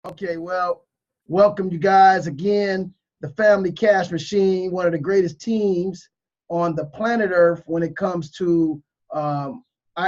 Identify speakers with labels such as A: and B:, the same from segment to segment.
A: Okay, well, welcome you guys again. The Family Cash Machine, one of the greatest teams on the planet Earth when it comes to our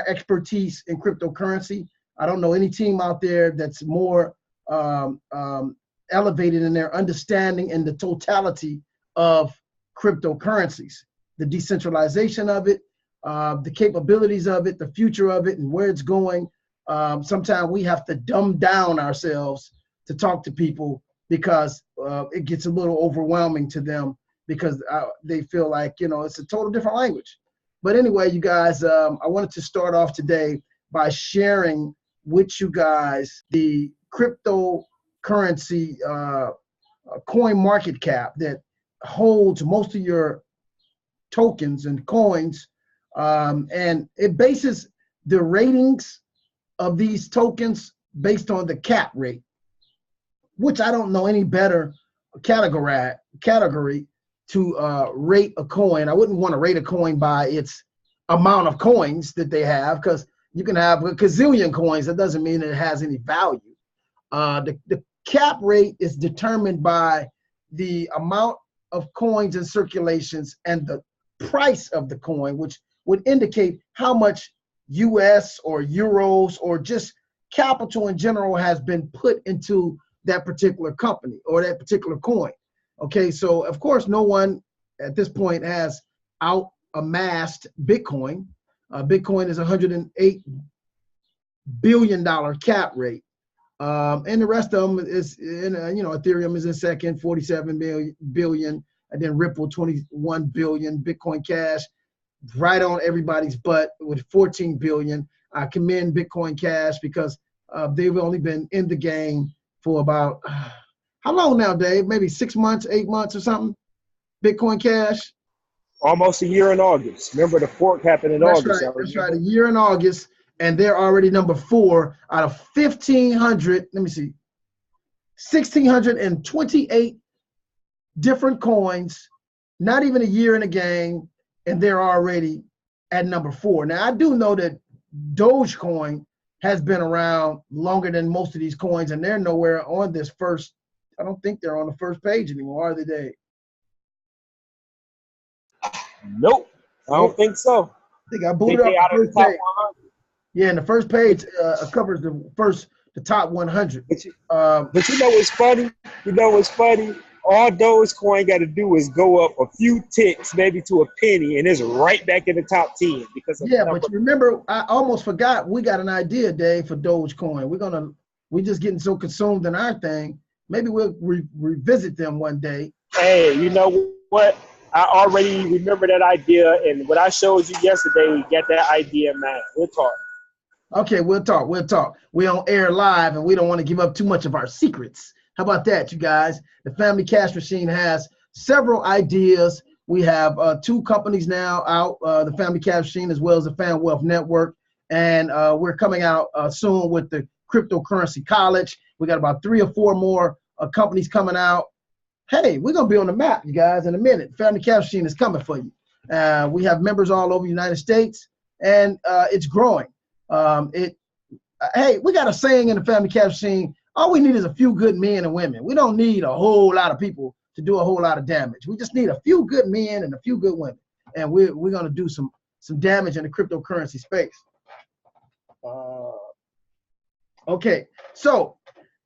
A: expertise in cryptocurrency. I don't know any team out there that's more elevated in their understanding and the totality of cryptocurrencies, the decentralization of it, the capabilities of it, the future of it, and where it's going. Sometimes we have to dumb down ourselves to talk to people because it gets a little overwhelming to them because they feel like, it's a total different language. But anyway, you guys, I wanted to start off today by sharing with you guys the cryptocurrency coin market cap that holds most of your tokens and coins. And it bases the ratings of these tokens based on the cap rate, which I don't know any better category to rate a coin. I wouldn't want to rate a coin by its amount of coins that they have, because you can have a gazillion coins. That doesn't mean it has any value. The cap rate is determined by the amount of coins in circulations and the price of the coin, which would indicate how much US or euros or just capital in general has been put into that particular company or that particular coin. Okay, so of course no one at this point has amassed Bitcoin. Bitcoin is $108 billion cap rate, and the rest of them is Ethereum is in second, 47 billion, and then Ripple 21 billion. Bitcoin Cash right on everybody's butt with 14 billion. I commend Bitcoin Cash because they've only been in the game for about how long now, Dave? Maybe 6 months, 8 months or something? Bitcoin Cash?
B: Almost a year in August. Remember the fork happened in August.
A: Right, that's right, a year in August, and they're already number 4 out of 1,500, let me see, 1,628 different coins, not even a year in the game, and they're already at number 4. Now, I do know that Dogecoin has been around longer than most of these coins, and they're nowhere on this first. I don't think they're on the first page anymore, are they, Dave?
B: Nope, I don't think so.
A: I think I booted up the first page. Yeah, and the first page covers the top 100.
B: But you know what's funny? All Dogecoin got to do is go up a few ticks, maybe to a penny, and it's right back in the top 10 because of
A: but you remember, I almost forgot. We got an idea, Dave, for Dogecoin. We're just getting so consumed in our thing. Maybe we'll revisit them one day.
B: Hey, you know what? I already remember that idea, and what I showed you yesterday, we got that idea, man. We'll talk.
A: Okay, we'll talk. We're on air live, and we don't want to give up too much of our secrets. How about that, you guys? The Family Cash Machine has several ideas. We have 2 companies now out, the Family Cash Machine as well as the Fan Wealth Network. And we're coming out soon with the Cryptocurrency College. We got about 3 or 4 more companies coming out. Hey, we're going to be on the map, you guys, in a minute. Family Cash Machine is coming for you. We have members all over the United States, and it's growing. Hey, we got a saying in the Family Cash Machine: all we need is a few good men and women. We don't need a whole lot of people to do a whole lot of damage. We just need a few good men and a few good women, and we're going to do some damage in the cryptocurrency space. Okay, so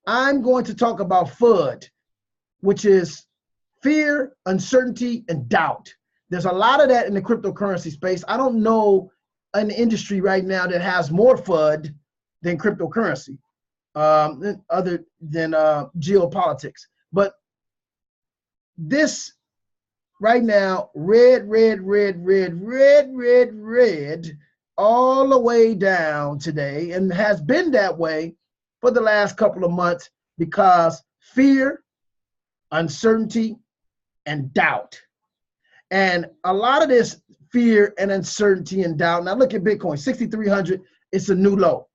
A: I'm going to talk about FUD, which is fear, uncertainty, and doubt. There's a lot of that in the cryptocurrency space. I don't know an industry right now that has more FUD than cryptocurrency, other than geopolitics. But this right now, red, all the way down today, and has been that way for the last couple of months because fear, uncertainty, and doubt. And a lot of this fear and uncertainty and doubt. Now look at Bitcoin, 6,300. It's a new low.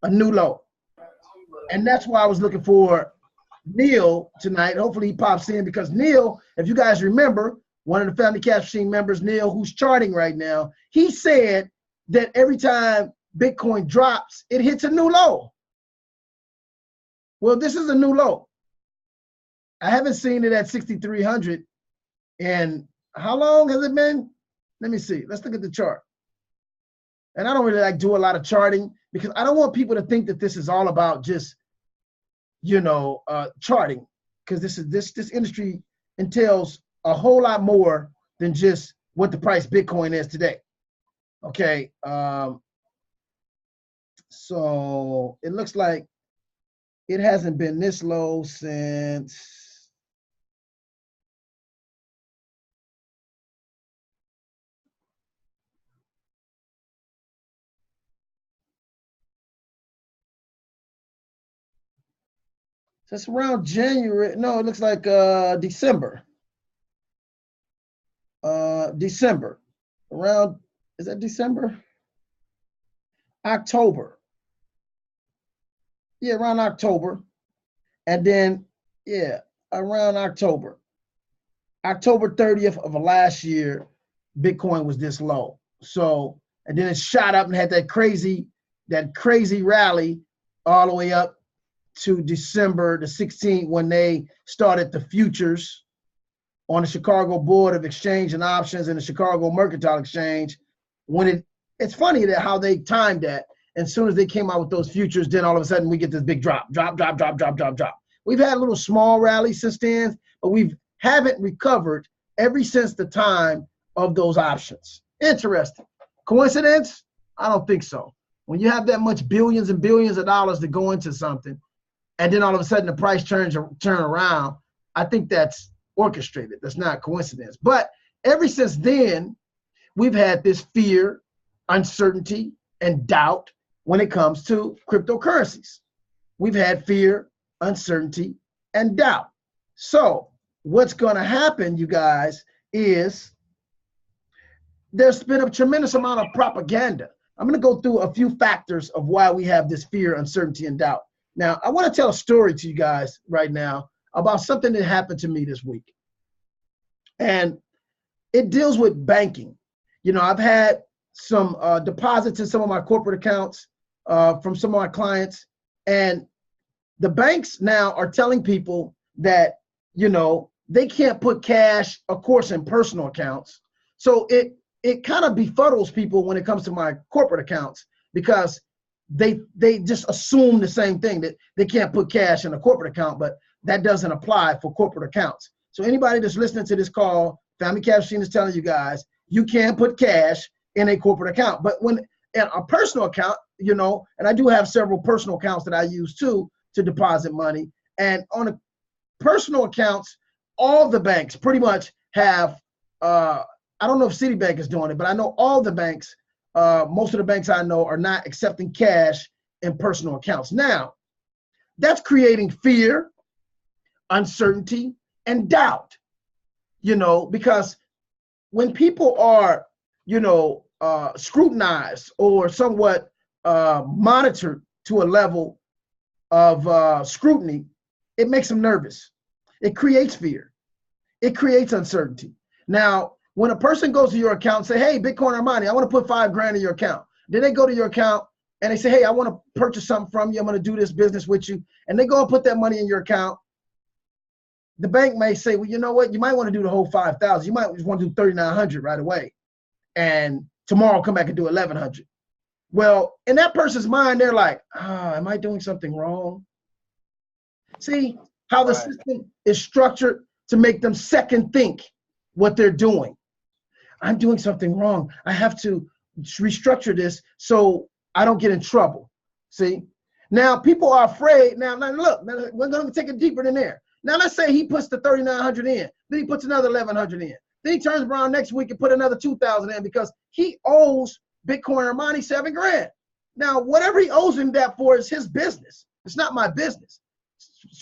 A: And that's why I was looking for Neil tonight. Hopefully he pops in, because Neil, if you guys remember, one of the Family Cash Machine members, Neil, who's charting right now, he said that every time Bitcoin drops, it hits a new low. Well, this is a new low. I haven't seen it at 6,300. And how long has it been? Let me see. Let's look at the chart. And I don't really like do a lot of charting because I don't want people to think that this is all about just, charting, because this industry entails a whole lot more than just what the price Bitcoin is today. Okay. So it looks like it hasn't been this low since around January. No, it looks like December. December. Around, is that December? October. Yeah, around October. And then, yeah, around October. October 30th of last year, Bitcoin was this low. So, and then it shot up and had that crazy rally all the way up to December the 16th when they started the futures on the Chicago Board of Exchange and Options and the Chicago Mercantile Exchange. When it's funny that how they timed that. And as soon as they came out with those futures, then all of a sudden we get this big drop. We've had a little small rally since then, but we haven't recovered ever since the time of those options. Interesting. Coincidence? I don't think so. When you have that much billions and billions of dollars to go into something, and then all of a sudden the price turn around, I think that's orchestrated. That's not coincidence. But ever since then, we've had this fear, uncertainty, and doubt when it comes to cryptocurrencies. We've had fear, uncertainty, and doubt. So what's going to happen, you guys, is there's been a tremendous amount of propaganda. I'm going to go through a few factors of why we have this fear, uncertainty, and doubt. Now, I want to tell a story to you guys right now about something that happened to me this week. And it deals with banking. I've had some deposits in some of my corporate accounts from some of my clients. And the banks now are telling people that, they can't put cash, of course, in personal accounts. So it kind of befuddles people when it comes to my corporate accounts because they just assume the same thing, that they can't put cash in a corporate account, but that doesn't apply for corporate accounts. So anybody that's listening to this call, Family Cash Machine is telling you guys, you can put cash in a corporate account. But when in a personal account, and I do have several personal accounts that I use too to deposit money. And on a personal accounts, all the banks pretty much have, I don't know if Citibank is doing it, but I know all the banks, most of the banks I know are not accepting cash in personal accounts. Now, that's creating fear, uncertainty, and doubt, because when people are, scrutinized or somewhat monitored to a level of scrutiny, it makes them nervous. It creates fear. It creates uncertainty. Now, when a person goes to your account and say, hey, Bitcoin Armani, I want to put $5,000 in your account. Then they go to your account and they say, hey, I want to purchase something from you. I'm going to do this business with you. And they go and put that money in your account. The bank may say, well, you know what? You might want to do the whole 5,000. You might just want to do 3,900 right away. And tomorrow come back and do 1,100. Well, in that person's mind, they're like, am I doing something wrong? See how the system is structured to make them second think what they're doing. I'm doing something wrong. I have to restructure this so I don't get in trouble. See? Now, people are afraid. Now look, we're going to take it deeper than there. Now, let's say he puts the 3,900 in. Then he puts another 1,100 in. Then he turns around next week and put another 2,000 in because he owes Bitcoin Armani $7,000. Now, whatever he owes him that for is his business. It's not my business.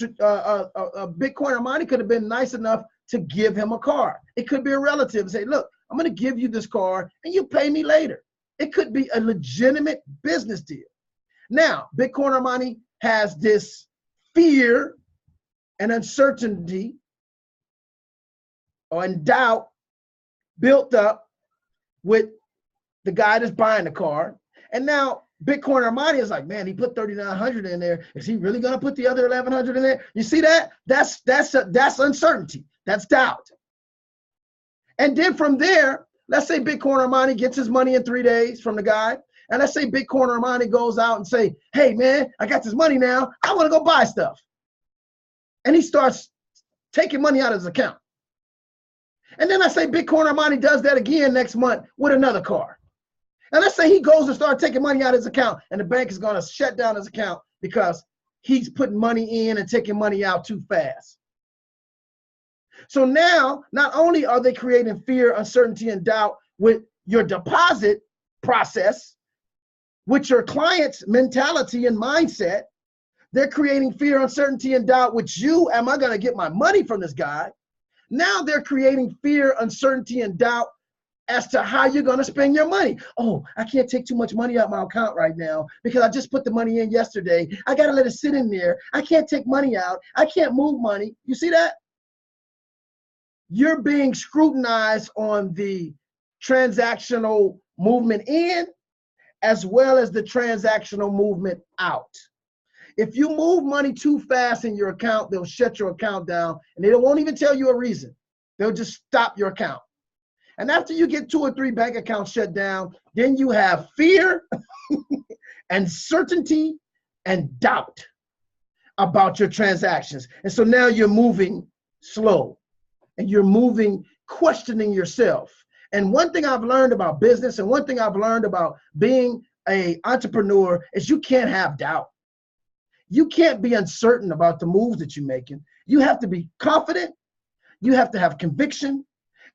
A: Bitcoin Armani could have been nice enough to give him a car. It could be a relative and say, look, I'm going to give you this car and you pay me later. It could be a legitimate business deal. Now, Bitcoin Armani has this fear and uncertainty and doubt built up with the guy that's buying the car. And now Bitcoin Armani is like, man, he put 3,900 in there. Is he really gonna put the other 1,100 in there? You see that? That's uncertainty. That's doubt. And then from there, let's say Bitcoin Armani gets his money in 3 days from the guy. And let's say Bitcoin Armani goes out and say, hey man, I got this money now. I want to go buy stuff. And he starts taking money out of his account. And then I say Bitcoin Armani does that again next month with another car. And let's say he goes and starts taking money out of his account and the bank is going to shut down his account because he's putting money in and taking money out too fast. So now, not only are they creating fear, uncertainty, and doubt with your deposit process, with your client's mentality and mindset, they're creating fear, uncertainty, and doubt with you. Am I going to get my money from this guy? Now they're creating fear, uncertainty, and doubt as to how you're going to spend your money. Oh, I can't take too much money out my account right now because I just put the money in yesterday. I got to let it sit in there. I can't take money out. I can't move money. You see that? You're being scrutinized on the transactional movement in as well as the transactional movement out. If you move money too fast in your account, they'll shut your account down and they won't even tell you a reason. They'll just stop your account. And after you get 2 or 3 bank accounts shut down, then you have fear uncertainty and doubt about your transactions. And so now you're moving slow and you're moving, questioning yourself. And one thing I've learned about business and one thing I've learned about being an entrepreneur is you can't have doubt. You can't be uncertain about the moves that you're making. You have to be confident. You have to have conviction.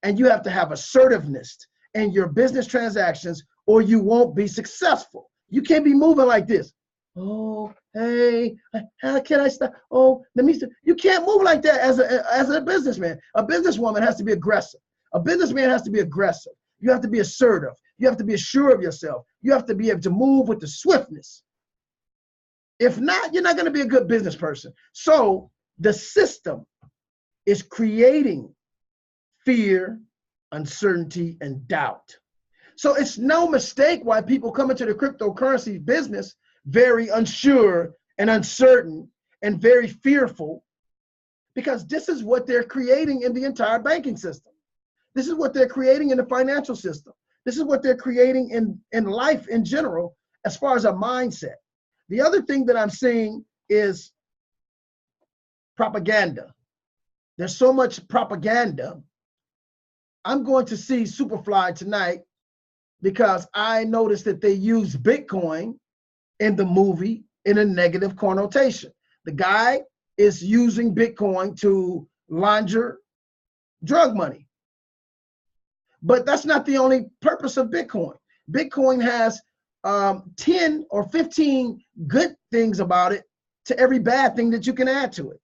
A: And you have to have assertiveness in your business transactions or you won't be successful. You can't be moving like this. Oh, hey, how can I stop? Oh, let me. You can't move like that as a businessman. A businesswoman has to be aggressive. A businessman has to be aggressive. You have to be assertive. You have to be assured of yourself. You have to be able to move with the swiftness. If not, you're not going to be a good business person. So the system is creating fear, uncertainty, and doubt. So it's no mistake why people come into the cryptocurrency business very unsure and uncertain and very fearful, because this is what they're creating in the entire banking system. This is what they're creating in the financial system. This is what they're creating in life in general, as far as a mindset. The other thing that I'm seeing is propaganda. There's so much propaganda. I'm going to see Superfly tonight because I noticed that they use Bitcoin in the movie in a negative connotation. The guy is using Bitcoin to launder drug money. But that's not the only purpose of Bitcoin. Bitcoin has 10 or 15 good things about it to every bad thing that you can add to it.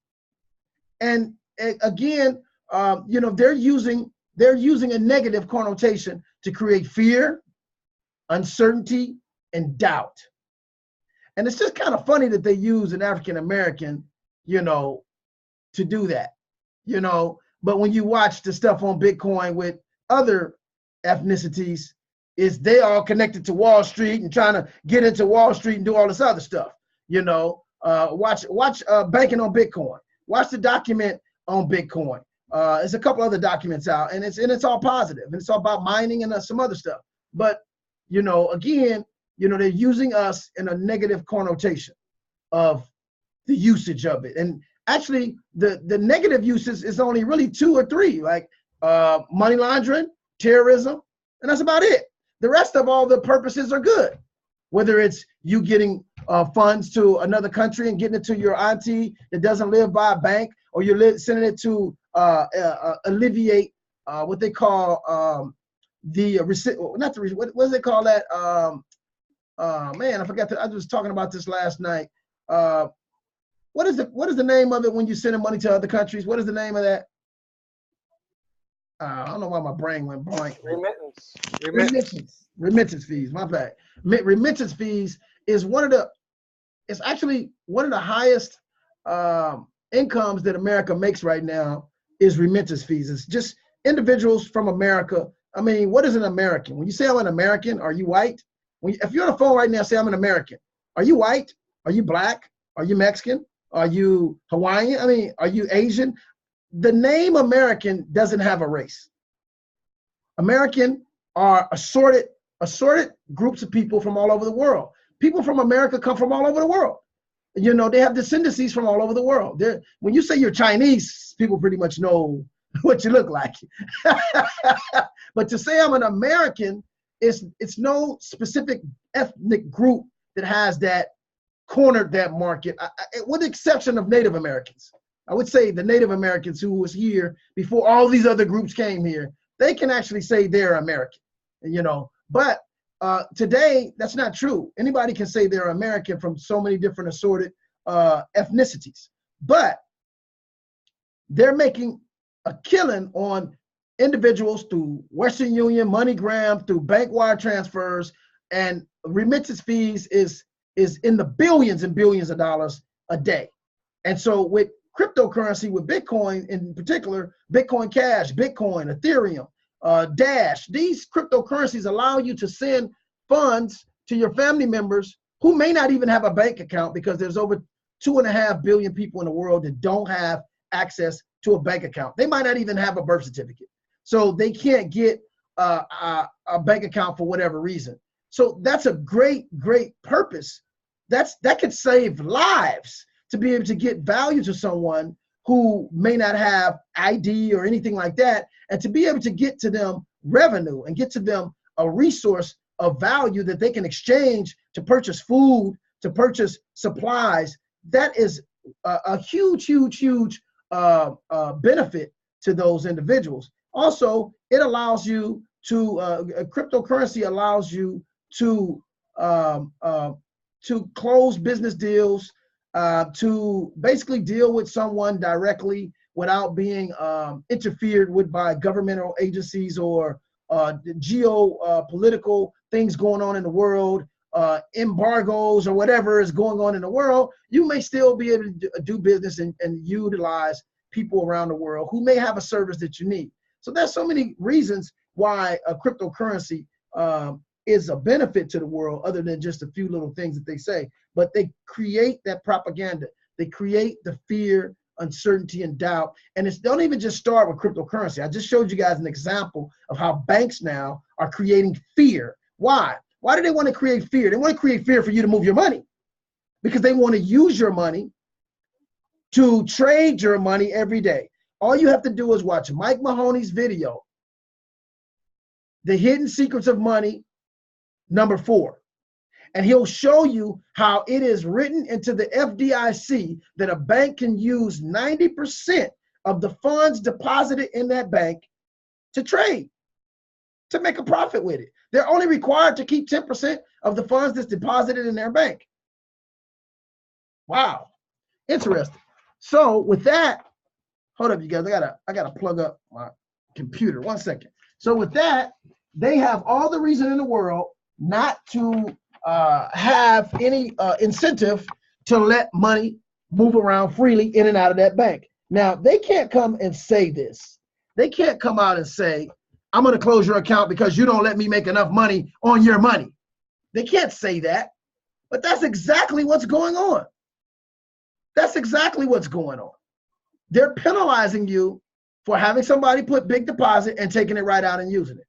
A: And again, they're using a negative connotation to create fear, uncertainty, and doubt. And it's just kind of funny that they use an African American, to do that, But when you watch the stuff on Bitcoin with other ethnicities, is they all connected to Wall Street and trying to get into Wall Street and do all this other stuff, Watch Banking on Bitcoin. Watch the document on Bitcoin. There's a couple other documents out, and it's all positive, and it's all about mining and some other stuff. But again, they're using us in a negative connotation of the usage of it. And actually, the negative uses is only really 2 or 3, like money laundering, terrorism, and that's about it. The rest of all the purposes are good. Whether it's you getting funds to another country and getting it to your auntie that doesn't live by a bank, or you're sending it to alleviate what they call what does they call that? Man, I forgot. I was talking about this last night. What is the name of it when you're sending money to other countries? What is the name of that? I don't know why my brain went blank. Remittance fees. My bad. Remittance fees is actually one of the highest incomes that America makes right now is remittance fees. It's just individuals from America. I mean, what is an American? When you say I'm an American, are you white? If you're on the phone right now, say I'm an American. Are you white? Are you black? Are you Mexican? Are you Hawaiian? I mean, are you Asian? The name American doesn't have a race. American are assorted groups of people from all over the world. People from America come from all over the world. You know, they have descendancies from all over the world. When you say you're Chinese, people pretty much know what you look like. But to say I'm an American, it's no specific ethnic group that has that cornered that market, with the exception of Native Americans. I would say the Native Americans who was here before all these other groups came here, they can actually say they're American, you know. But today, that's not true. Anybody can say they're American from so many different assorted ethnicities. But they're making a killing on individuals through Western Union, MoneyGram, through bank wire transfers, and remittance fees is in the billions and billions of dollars a day. And so with cryptocurrency, with Bitcoin in particular, Bitcoin Cash, Bitcoin, Ethereum, Dash, these cryptocurrencies allow you to send funds to your family members who may not even have a bank account, because there's over 2.5 billion people in the world that don't have access to a bank account. They might not even have a birth certificate. So they can't get a bank account for whatever reason. So that's a great purpose. That could save lives, to be able to get value to someone who may not have ID or anything like that, and to be able to get to them revenue and get to them a resource of value that they can exchange to purchase food, to purchase supplies. That is a huge benefit to those individuals. Also, it allows you to, cryptocurrency allows you to close business deals, to basically deal with someone directly without being interfered with by governmental agencies or geopolitical things going on in the world, embargoes or whatever is going on in the world. You may still be able to do business and utilize people around the world who may have a service that you need. So there's so many reasons why a cryptocurrency is a benefit to the world, other than just a few little things that they say. But they create that propaganda. They create the fear, uncertainty, and doubt. And it's don't even just start with cryptocurrency. I just showed you guys an example of how banks now are creating fear. Why? Why do they want to create fear? They want to create fear for you to move your money, because they want to use your money to trade your money every day. All you have to do is watch Mike Mahoney's video, The Hidden Secrets of Money, #4. And he'll show you how it is written into the FDIC that a bank can use 90% of the funds deposited in that bank to trade, to make a profit with it. They're only required to keep 10% of the funds that's deposited in their bank. Wow, interesting. So with that, hold up, you guys. I gotta plug up my computer. 1 second. So with that, they have all the reason in the world not to have any incentive to let money move around freely in and out of that bank. Now, they can't come and say this. They can't come out and say, I'm going to close your account because you don't let me make enough money on your money. They can't say that, but that's exactly what's going on. That's exactly what's going on. They're penalizing you for having somebody put big deposit and taking it right out and using it.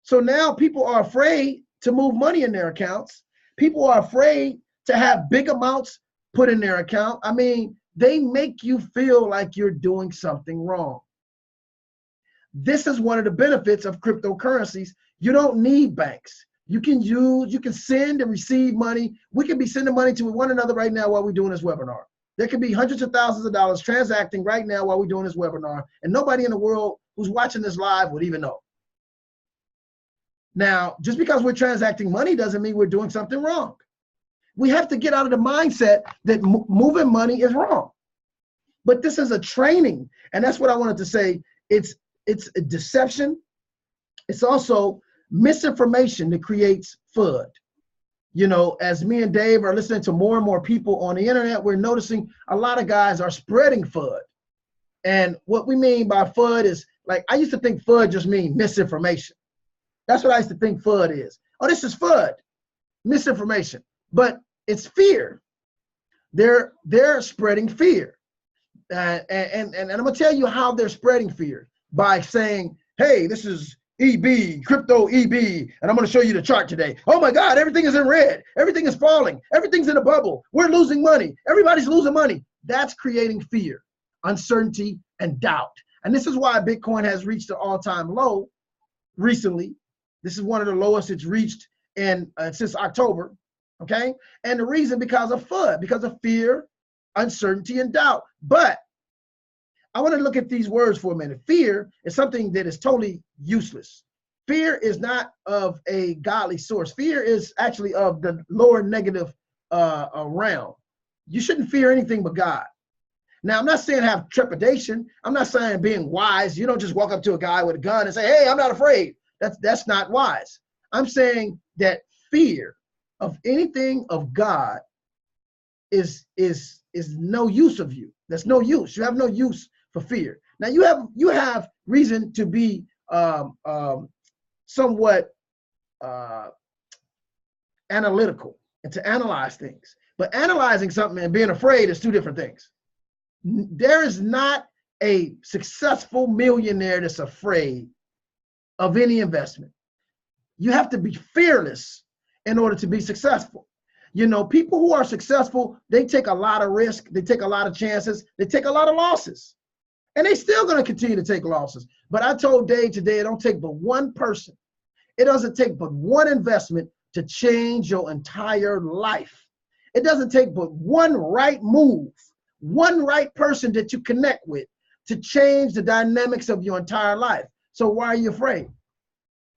A: So now people are afraid to move money in their accounts. People are afraid to have big amounts put in their account. I mean, they make you feel like you're doing something wrong. This is one of the benefits of cryptocurrencies. You don't need banks. You can send and receive money. We can be sending money to one another right now while we're doing this webinar. There could be hundreds of thousands of dollars transacting right now while we're doing this webinar, and nobody in the world who's watching this live would even know. Now, just because we're transacting money doesn't mean we're doing something wrong. We have to get out of the mindset that moving money is wrong. But this is a training, and that's what I wanted to say. It's a deception. It's also misinformation that creates FUD. You know, as me and Dave are listening to more and more people on the internet, we're noticing a lot of guys are spreading FUD. And what we mean by FUD is, like, I used to think FUD just means misinformation. That's what I used to think FUD is. Oh, this is FUD, misinformation. But it's fear. They're spreading fear. And I'm gonna tell you how they're spreading fear by saying, hey, this is EB, crypto EB, and I'm gonna show you the chart today. Oh my God, everything is in red. Everything is falling. Everything's in a bubble. We're losing money. Everybody's losing money. That's creating fear, uncertainty, and doubt. And this is why Bitcoin has reached an all-time low recently. This is one of the lowest it's reached in since October, okay? And the reason because of FUD, because of fear, uncertainty, and doubt. But I want to look at these words for a minute. Fear is something that is totally useless. Fear is not of a godly source. Fear is actually of the lower negative realm. You shouldn't fear anything but God. Now, I'm not saying have trepidation. I'm not saying being wise. You don't just walk up to a guy with a gun and say, hey, I'm not afraid. That's not wise. I'm saying that fear of anything of God is no use of you. There's no use. You have no use for fear. Now you have reason to be somewhat analytical and to analyze things. But analyzing something and being afraid is two different things. There is not a successful millionaire that's afraid of any investment. You have to be fearless in order to be successful. You know, people who are successful, they take a lot of risk, they take a lot of chances, they take a lot of losses. And they still going to continue to take losses. But I told Dave today, it don't take but one person. It doesn't take but one investment to change your entire life. It doesn't take but one right move, one right person that you connect with to change the dynamics of your entire life. So why are you afraid?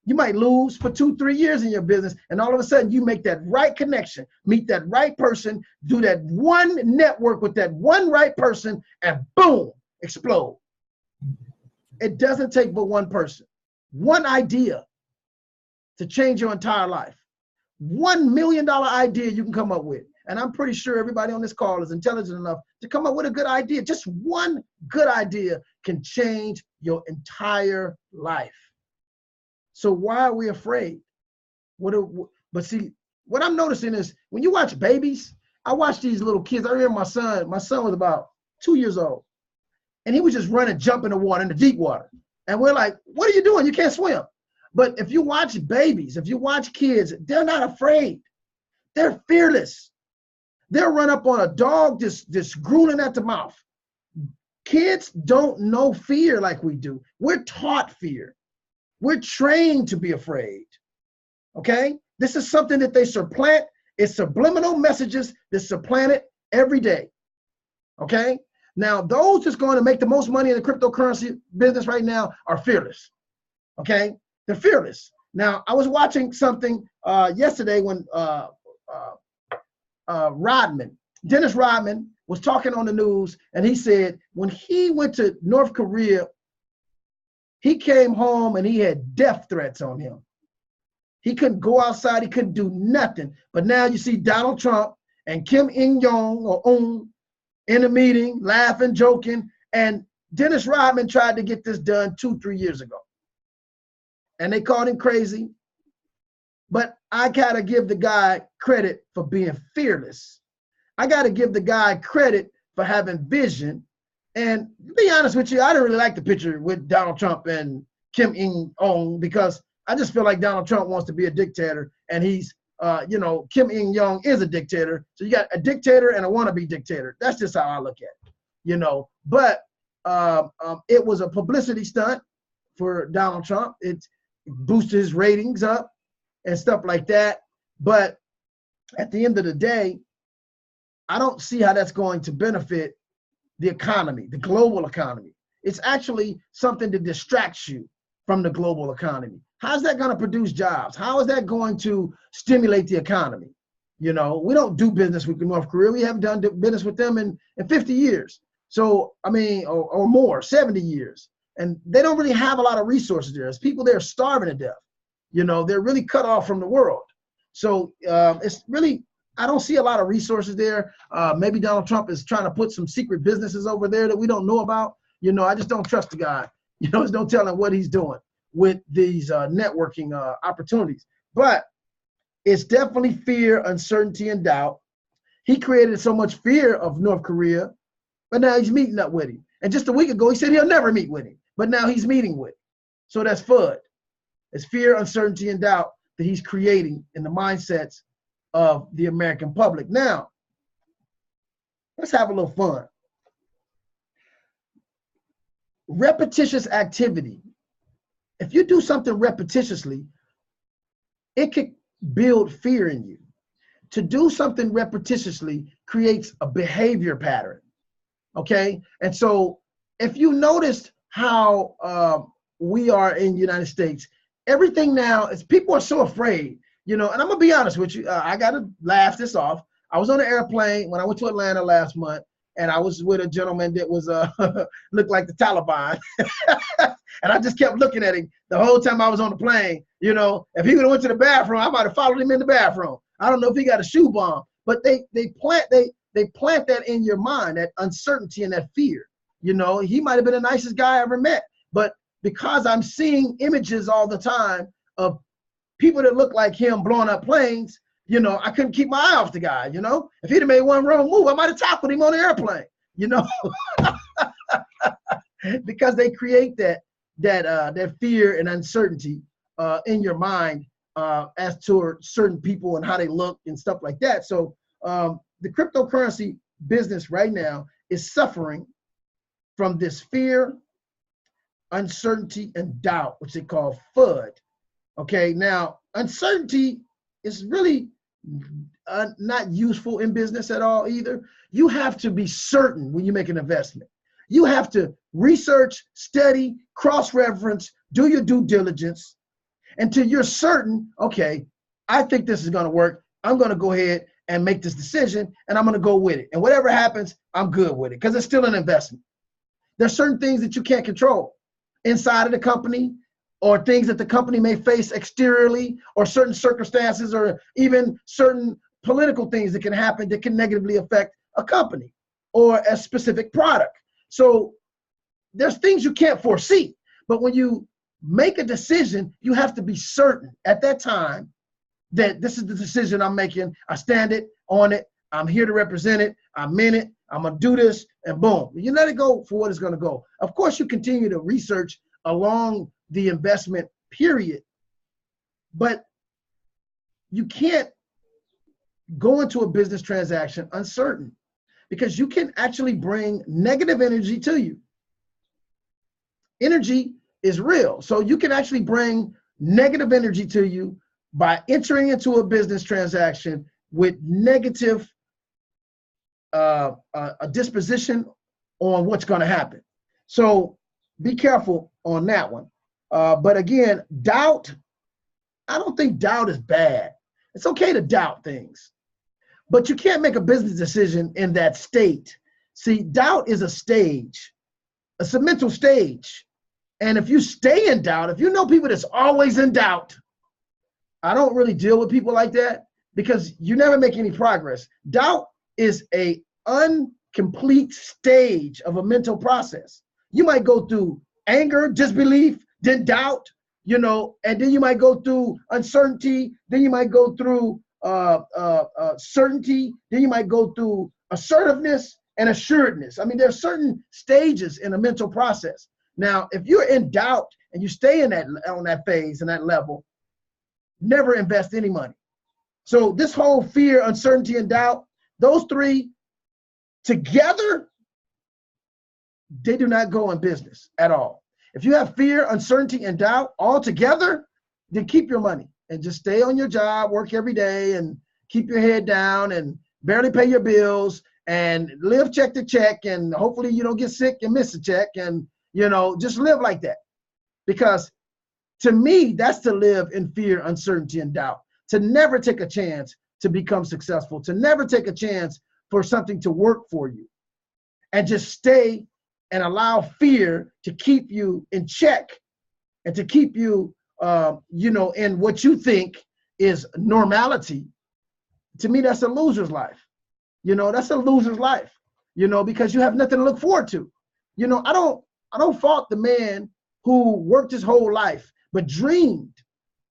A: You might lose for 2-3 years in your business, and all of a sudden you make that right connection, meet that right person, do that one network with that one right person, and boom, explode. It doesn't take but one person, one idea to change your entire life. $1 million idea you can come up with. And I'm pretty sure everybody on this call is intelligent enough to come up with a good idea. Just one good idea can change your entire life. So why are we afraid? But see, what I'm noticing is when you watch babies, I watch these little kids. I remember my son was about 2 years old. And he was just running, jumping in the water, in the deep water. And we're like, what are you doing? You can't swim. But if you watch babies, if you watch kids, they're not afraid. They're fearless. They'll run up on a dog just grueling at the mouth. Kids don't know fear like we do. We're taught fear. We're trained to be afraid. Okay? This is something that they supplant. It's subliminal messages that supplant it every day. Okay? Now, those that's going to make the most money in the cryptocurrency business right now are fearless. Okay? They're fearless. Now, I was watching something yesterday when Dennis Rodman was talking on the news, and he said when he went to North Korea, he came home and he had death threats on him. He couldn't go outside. He couldn't do nothing. But now you see Donald Trump and Kim Il-jong in a meeting, laughing, joking, and Dennis Rodman tried to get this done 2-3 years ago. And they called him crazy. But I gotta give the guy credit for being fearless. I gotta give the guy credit for having vision. And to be honest with you, I didn't really like the picture with Donald Trump and Kim Il-jong because I just feel like Donald Trump wants to be a dictator, and he's, Kim Il-jong is a dictator. So you got a dictator and a wannabe dictator. That's just how I look at it, But it was a publicity stunt for Donald Trump. It boosted his ratings up and stuff like that. But at the end of the day, I don't see how that's going to benefit the economy, the global economy. It's actually something that distracts you from the global economy. How's that going to produce jobs? How is that going to stimulate the economy? We don't do business with North Korea. We haven't done business with them in 50 years. So, or more, 70 years. And they don't really have a lot of resources there. There's people there starving to death. They're really cut off from the world. So it's really, I don't see a lot of resources there. Maybe Donald Trump is trying to put some secret businesses over there that we don't know about. I just don't trust the guy. There's no telling what he's doing with these networking opportunities. But It's definitely fear, uncertainty, and doubt. He created so much fear of North Korea, but now he's meeting up with him. And just a week ago, he said he'll never meet with him, but now he's meeting with him. So that's FUD. It's fear, uncertainty, and doubt that he's creating in the mindsets of the American public. Now, let's have a little fun. Repetitious activity. If you do something repetitiously, it could build fear in you. To do something repetitiously creates a behavior pattern, okay? And so if you noticed how we are in the United States, everything now is, people are so afraid, you know, and I'm gonna be honest with you, I gotta laugh this off. I was on an airplane when I went to Atlanta last month, and I was with a gentleman that was looked like the Taliban. And I just kept looking at him the whole time I was on the plane. You know, if he would have went to the bathroom, I might have followed him in the bathroom. I don't know if he got a shoe bomb, but they plant that in your mind, that uncertainty and that fear. You know, he might have been the nicest guy I ever met, but because I'm seeing images all the time of people that look like him blowing up planes, you know, I couldn't keep my eye off the guy. You know, if he'd have made one wrong move, I might have tackled him on the airplane. You know, because they create that fear and uncertainty in your mind as to certain people and how they look and stuff like that. So the cryptocurrency business right now is suffering from this fear, uncertainty, and doubt, which they call FUD. Okay, now uncertainty is really not useful in business at all either. You have to be certain when you make an investment. You have to research, study, cross-reference, do your due diligence until you're certain, okay, I think this is going to work. I'm going to go ahead and make this decision, and I'm going to go with it. And whatever happens, I'm good with it because it's still an investment. There's certain things that you can't control inside of the company, or things that the company may face exteriorly, or certain circumstances, or even certain political things that can happen that can negatively affect a company or a specific product. So there's things you can't foresee, but when you make a decision, you have to be certain at that time that this is the decision I'm making. I stand it, on it. I'm here to represent it. I'm in it. I'm gonna do this, and boom. You let it go for what it's gonna go. Of course, you continue to research along the investment period, but you can't go into a business transaction uncertain, because you can actually bring negative energy to you. Energy is real. So you can actually bring negative energy to you by entering into a business transaction with negative a disposition on what's going to happen. So be careful on that one. But again, doubt, I don't think doubt is bad. It's okay to doubt things, but you can't make a business decision in that state. See, doubt is a stage. It's a mental stage. And if you stay in doubt, if you know people that's always in doubt, I don't really deal with people like that, because you never make any progress. Doubt is a incomplete stage of a mental process. You might go through anger, disbelief, then doubt, you know, and then you might go through uncertainty, then you might go through certainty, then you might go through assertiveness and assuredness. I mean, there are certain stages in a mental process. Now, if you're in doubt and you stay in that, on that phase and that level, never invest any money. So this whole fear, uncertainty, and doubt, those three together, they do not go in business at all. If you have fear, uncertainty, and doubt all together, then keep your money and just stay on your job, work every day, and keep your head down and barely pay your bills and live check to check, and hopefully you don't get sick and miss a check, and you know, just live like that. Because to me, that's to live in fear, uncertainty, and doubt. To never take a chance to become successful, to never take a chance for something to work for you, and just stay and allow fear to keep you in check and to keep you, you know, in what you think is normality. To me, that's a loser's life. You know, that's a loser's life, you know, because you have nothing to look forward to. You know, I don't fault the man who worked his whole life but dreamed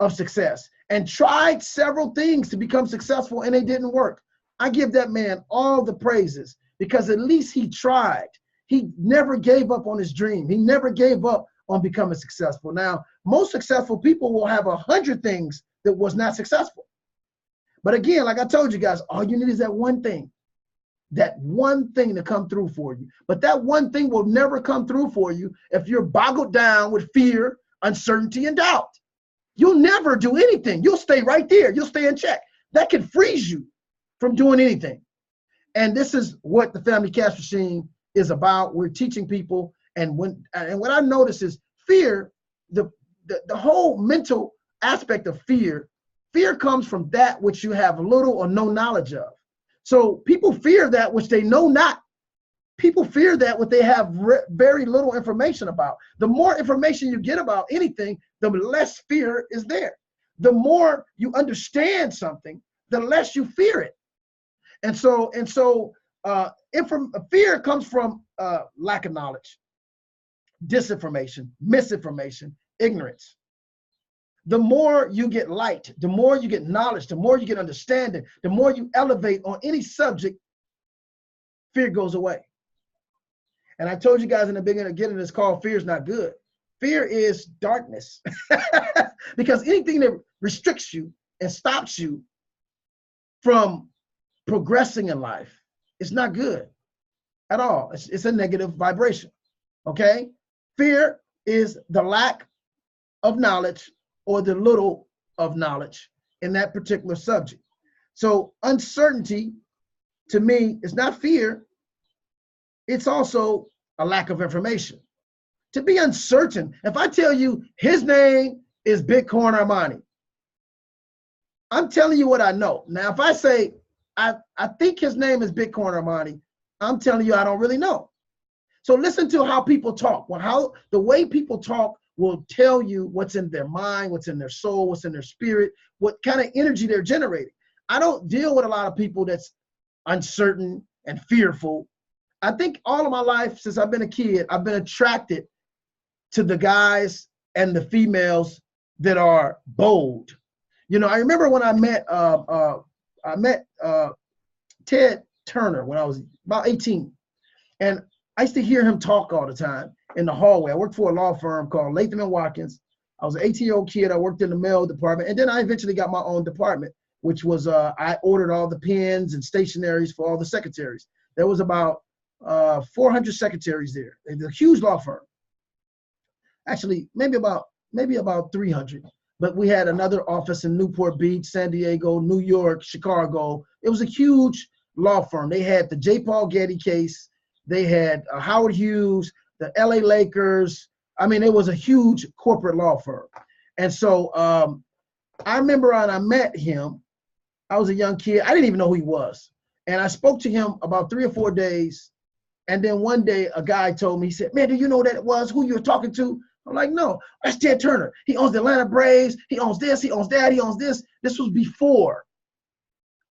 A: of success and tried several things to become successful and they didn't work. I give that man all the praises because at least he tried. He never gave up on his dream. He never gave up on becoming successful. Now, most successful people will have 100 things that was not successful. But again, like I told you guys, all you need is that one thing to come through for you. But that one thing will never come through for you if you're boggled down with fear, uncertainty, and doubt. You'll never do anything. You'll stay right there. You'll stay in check. That can freeze you from doing anything. And this is what the Family Cash Machine is about. We're teaching people. And what I notice is fear, the whole mental aspect of fear comes from that which you have little or no knowledge of. So people fear that which they know not. People fear that what they have very little information about. The more information you get about anything, the less fear is there. The more you understand something, the less you fear it. And so fear comes from lack of knowledge, disinformation, misinformation, ignorance. The more you get light, the more you get knowledge, the more you get understanding, the more you elevate on any subject, fear goes away. And I told you guys in the beginning, getting this call, fear is not good. Fear is darkness. Because anything that restricts you and stops you from progressing in life, it's not good at all. It's a negative vibration, okay? Fear is the lack of knowledge or the little of knowledge in that particular subject. So uncertainty, to me, is not fear. It's also a lack of information. To be uncertain, if I tell you his name is Bitcoin Armani, I'm telling you what I know. Now, if I say, I think his name is Bitcoin Armani, I'm telling you I don't really know. So listen to how people talk. The way people talk will tell you what's in their mind, what's in their soul, what's in their spirit, what kind of energy they're generating. I don't deal with a lot of people that's uncertain and fearful. I think all of my life, since I've been a kid, I've been attracted to the guys and the females that are bold. You know, I remember when I met Ted Turner when I was about 18. And I used to hear him talk all the time in the hallway. I worked for a law firm called Latham & Watkins. I was an 18-year-old kid. I worked in the mail department. And then I eventually got my own department, which was I ordered all the pens and stationaries for all the secretaries. There was about 400 secretaries there. It's a huge law firm. Actually, maybe about 300. But we had another office in Newport Beach, San Diego, New York, Chicago. It was a huge law firm. They had the J. Paul Getty case. They had Howard Hughes, the LA Lakers. I mean, it was a huge corporate law firm. And so I remember when I met him, I was a young kid. I didn't even know who he was. And I spoke to him about 3 or 4 days. And then one day a guy told me, he said, man, do you know that it was who you were talking to? I'm like, no, that's Ted Turner. He owns the Atlanta Braves. He owns this, he owns that, he owns this. This was before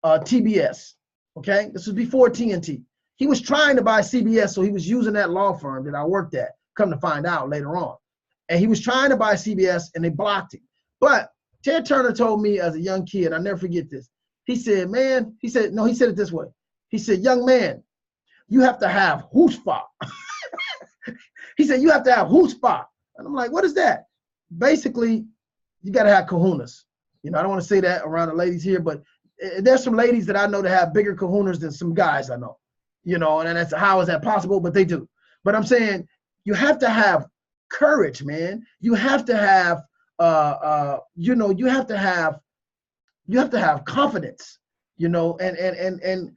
A: TBS, okay? This was before TNT. He was trying to buy CBS, so he was using that law firm that I worked at, come to find out later on. And he was trying to buy CBS, and they blocked him. But Ted Turner told me as a young kid, I'll never forget this. He said, he said it this way. He said, young man, you have to have chutzpah. He said, you have to have chutzpah. And I'm like, what is that? Basically, you got to have kahunas. You know, I don't want to say that around the ladies here, but there's some ladies that I know that have bigger kahunas than some guys I know. You know, and that's how is that possible? But they do. But I'm saying you have to have courage, man. You have to have, you have to have confidence. You know, and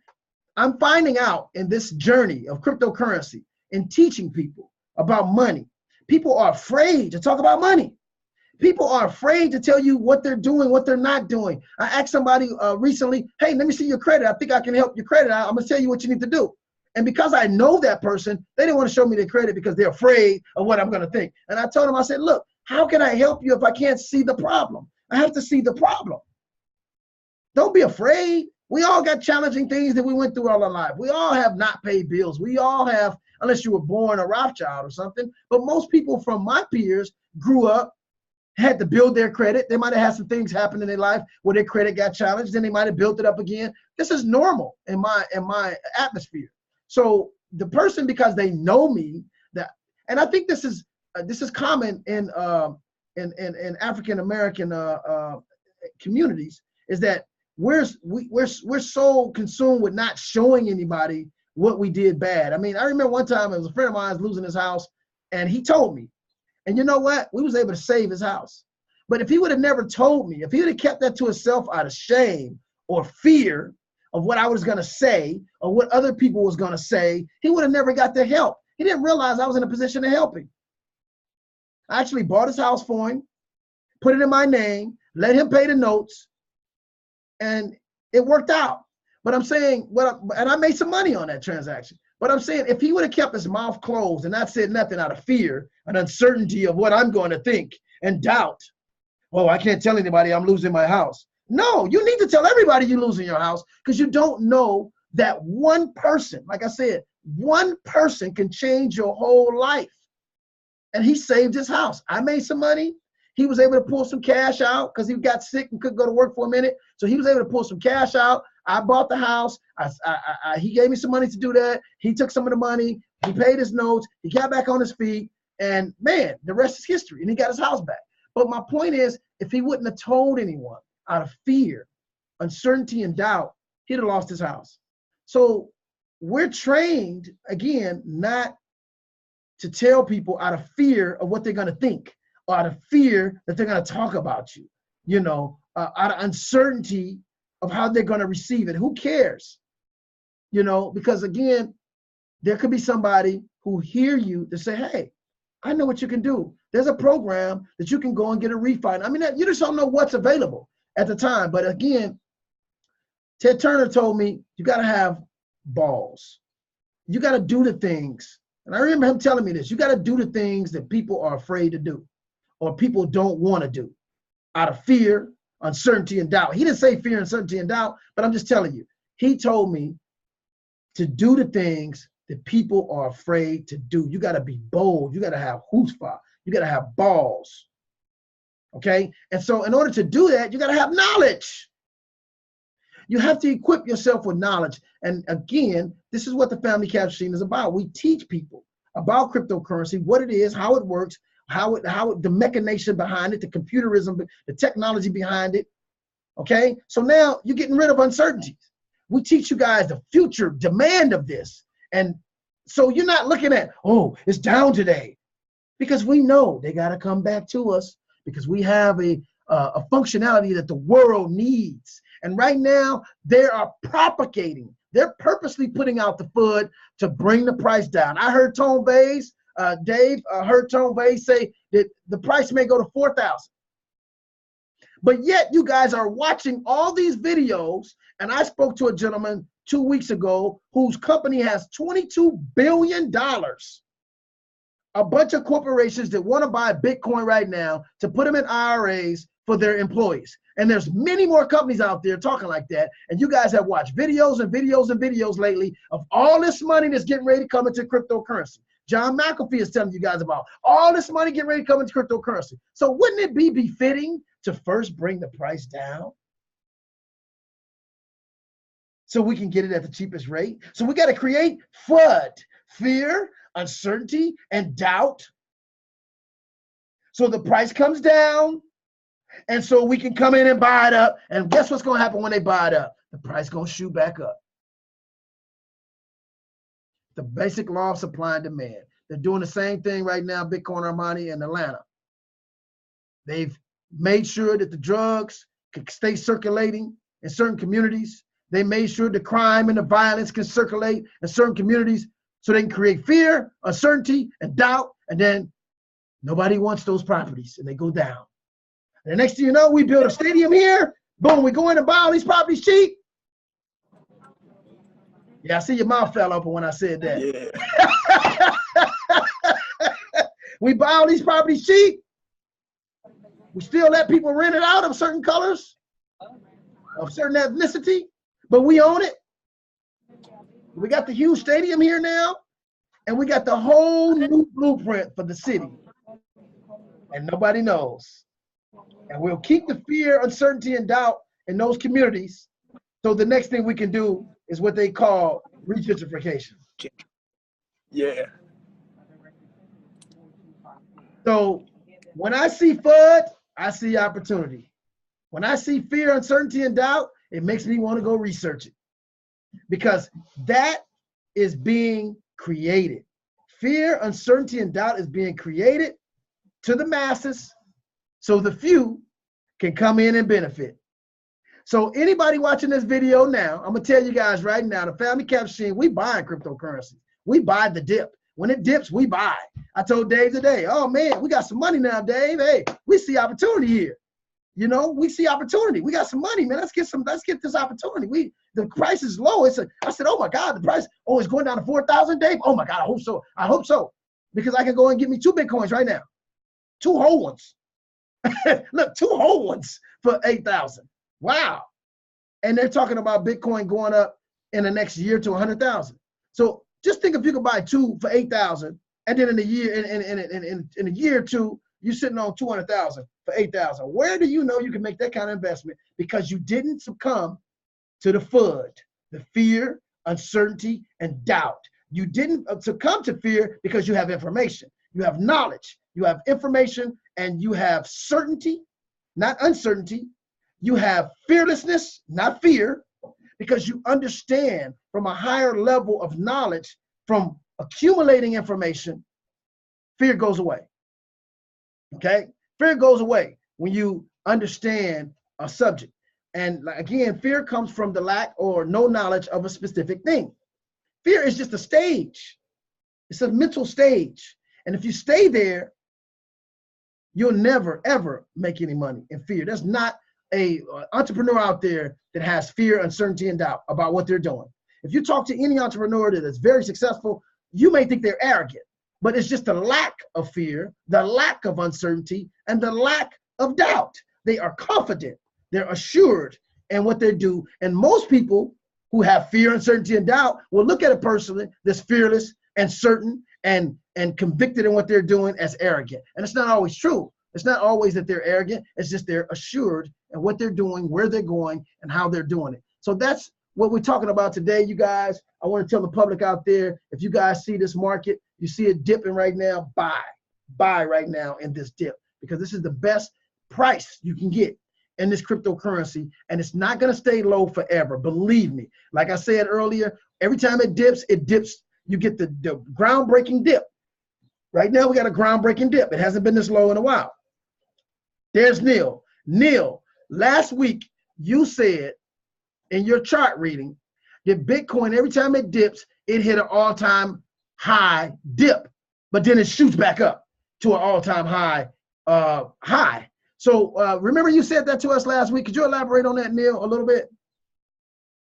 A: I'm finding out in this journey of cryptocurrency and teaching people about money. People are afraid to talk about money. People are afraid to tell you what they're doing, what they're not doing. I asked somebody recently, hey, let me see your credit. I think I can help your credit out. I'm going to tell you what you need to do. And because I know that person, they didn't want to show me their credit because they're afraid of what I'm going to think. And I told them, I said, look, how can I help you if I can't see the problem? I have to see the problem. Don't be afraid. We all got challenging things that we went through all our life. We all have not paid bills. We all have, unless you were born a Rothschild or something. But most people from my peers grew up had to build their credit. They might have had some things happen in their life where their credit got challenged. Then they might have built it up again. This is normal in my atmosphere. So the person, because they know me, and I think this is common in African American communities, is that we're so consumed with not showing anybody what we did bad. I mean, I remember one time it was a friend of mine losing his house, and he told me. And you know what? We was able to save his house. But if he would have never told me, if he would have kept that to himself out of shame or fear of what I was going to say or what other people was going to say, he would have never got the help. He didn't realize I was in a position to help him. I actually bought his house for him, put it in my name, let him pay the notes, and it worked out. But I'm saying, and I made some money on that transaction. But I'm saying, if he would have kept his mouth closed and not said nothing out of fear and uncertainty of what I'm going to think and doubt, oh, I can't tell anybody I'm losing my house. No, you need to tell everybody you're losing your house, because you don't know that one person, like I said, one person can change your whole life. And he saved his house. I made some money. He was able to pull some cash out because he got sick and couldn't go to work for a minute. So he was able to pull some cash out. I bought the house. He gave me some money to do that. He took some of the money. He paid his notes. He got back on his feet. And man, the rest is history. And he got his house back. But my point is, if he wouldn't have told anyone out of fear, uncertainty, and doubt, he'd have lost his house. So we're trained, again, not to tell people out of fear of what they're going to think, or out of fear that they're going to talk about you, out of uncertainty of how they're going to receive it. Who cares? Because again, there could be somebody who hear you to say, hey, I know what you can do. There's a program that you can go and get a refund. I mean, you just don't know what's available at the time. But again, Ted Turner told me, you got to have balls. You got to do the things. And I remember him telling me this. You got to do the things that people are afraid to do, or people don't want to do, out of fear, uncertainty, and doubt. He didn't say fear, uncertainty, and doubt, but I'm just telling you. He told me to do the things that people are afraid to do. You got to be bold. You got to have chutzpah. You got to have balls. Okay? And so in order to do that, you got to have knowledge. You have to equip yourself with knowledge. And again, this is what the Family Capture Scene is about. We teach people about cryptocurrency, what it is, how it works, the machination behind it, the computerism, the technology behind it. Okay? So now you're getting rid of uncertainties. We teach you guys the future demand of this. And so you're not looking at, oh, it's down today. Because we know they got to come back to us, because we have a functionality that the world needs. And right now, they are propagating. They're purposely putting out the FUD to bring the price down. I heard Tone Bays, Dave, heard Tone Bays say that the price may go to 4,000. But yet you guys are watching all these videos. And I spoke to a gentleman 2 weeks ago whose company has $22 billion. A bunch of corporations that want to buy Bitcoin right now to put them in IRAs for their employees. And there's many more companies out there talking like that. And you guys have watched videos and videos and videos lately of all this money that's getting ready to come into cryptocurrency. John McAfee is telling you guys about all this money getting ready to come into cryptocurrency. So wouldn't it be befitting to first bring the price down so we can get it at the cheapest rate? So we got to create FUD, fear, uncertainty, and doubt, so the price comes down, and so we can come in and buy it up. And guess what's going to happen when they buy it up? The price going to shoot back up. The basic law of supply and demand. They're doing the same thing right now, Bitcoin Armani in Atlanta. They've made sure that the drugs can stay circulating in certain communities. They made sure the crime and the violence can circulate in certain communities, so they can create fear, uncertainty, and doubt, and then nobody wants those properties, and they go down. And the next thing you know, we build a stadium here, boom, we go in and buy all these properties cheap. Yeah, I see your mouth fell open when I said that. Yeah. We buy all these properties cheap. We still let people rent it out of certain colors, of certain ethnicity, but we own it. We got the huge stadium here now, and we got the whole new blueprint for the city, and nobody knows. And we'll keep the fear, uncertainty, and doubt in those communities. So the next thing we can do is what they call regentrification.
B: Yeah.
A: So when I see FUD, I see opportunity. When I see fear, uncertainty, and doubt, it makes me want to go research it, because that is being created. Fear, uncertainty, and doubt is being created to the masses so the few can come in and benefit. So anybody watching this video now, I'm going to tell you guys right now, the Family Caption, we buy cryptocurrency. We buy the dip. When it dips, we buy. I told Dave today, oh man, we got some money now, Dave. Hey, we see opportunity here. You know, we see opportunity. We got some money, man. Let's get this opportunity. The price is low. I said, oh my God, the price, it's going down to 4,000, Dave. Oh my God, I hope so. I hope so. Because I can go and get me 2 Bitcoins right now. 2 whole ones. Look, 2 whole ones for 8,000. Wow. And they're talking about Bitcoin going up in the next year to 100,000. So just think if you could buy 2 for 8,000, and then in a year or two, you're sitting on 200,000 for 8,000. Where do you know you can make that kind of investment? Because you didn't succumb to the FUD, the fear, uncertainty, and doubt. You didn't succumb to fear because you have information. You have knowledge. You have information, and you have certainty, not uncertainty. You have fearlessness, not fear, because you understand from a higher level of knowledge, from accumulating information. Fear goes away. Okay? Fear goes away when you understand a subject. And again, fear comes from the lack or no knowledge of a specific thing. Fear is just a stage. It's a mental stage. And if you stay there, you'll never, ever make any money in fear. There's not an entrepreneur out there that has fear, uncertainty, and doubt about what they're doing. If you talk to any entrepreneur that is very successful, you may think they're arrogant, but it's just the lack of fear, the lack of uncertainty, and the lack of doubt. They are confident. They're assured in what they do. And most people who have fear, uncertainty, and doubt will look at a person that's fearless and certain and convicted in what they're doing as arrogant. And it's not always true. It's not always that they're arrogant. It's just they're assured in what they're doing, where they're going, and how they're doing it. So that's what we're talking about today, you guys. I want to tell the public out there, if you guys see this market, you see it dipping right now, buy right now in this dip, because this is the best price you can get in this cryptocurrency, and it's not going to stay low forever. Believe me. Like I said earlier, every time it dips, you get the groundbreaking dip. Right now, we got a groundbreaking dip. It hasn't been this low in a while. There's Neil. Neil, last week, you said in your chart reading that Bitcoin, every time it dips, it hit an all-time high dip, but then it shoots back up to an all-time high. So remember you said that to us last week. Could you elaborate on that, Neil, a little bit?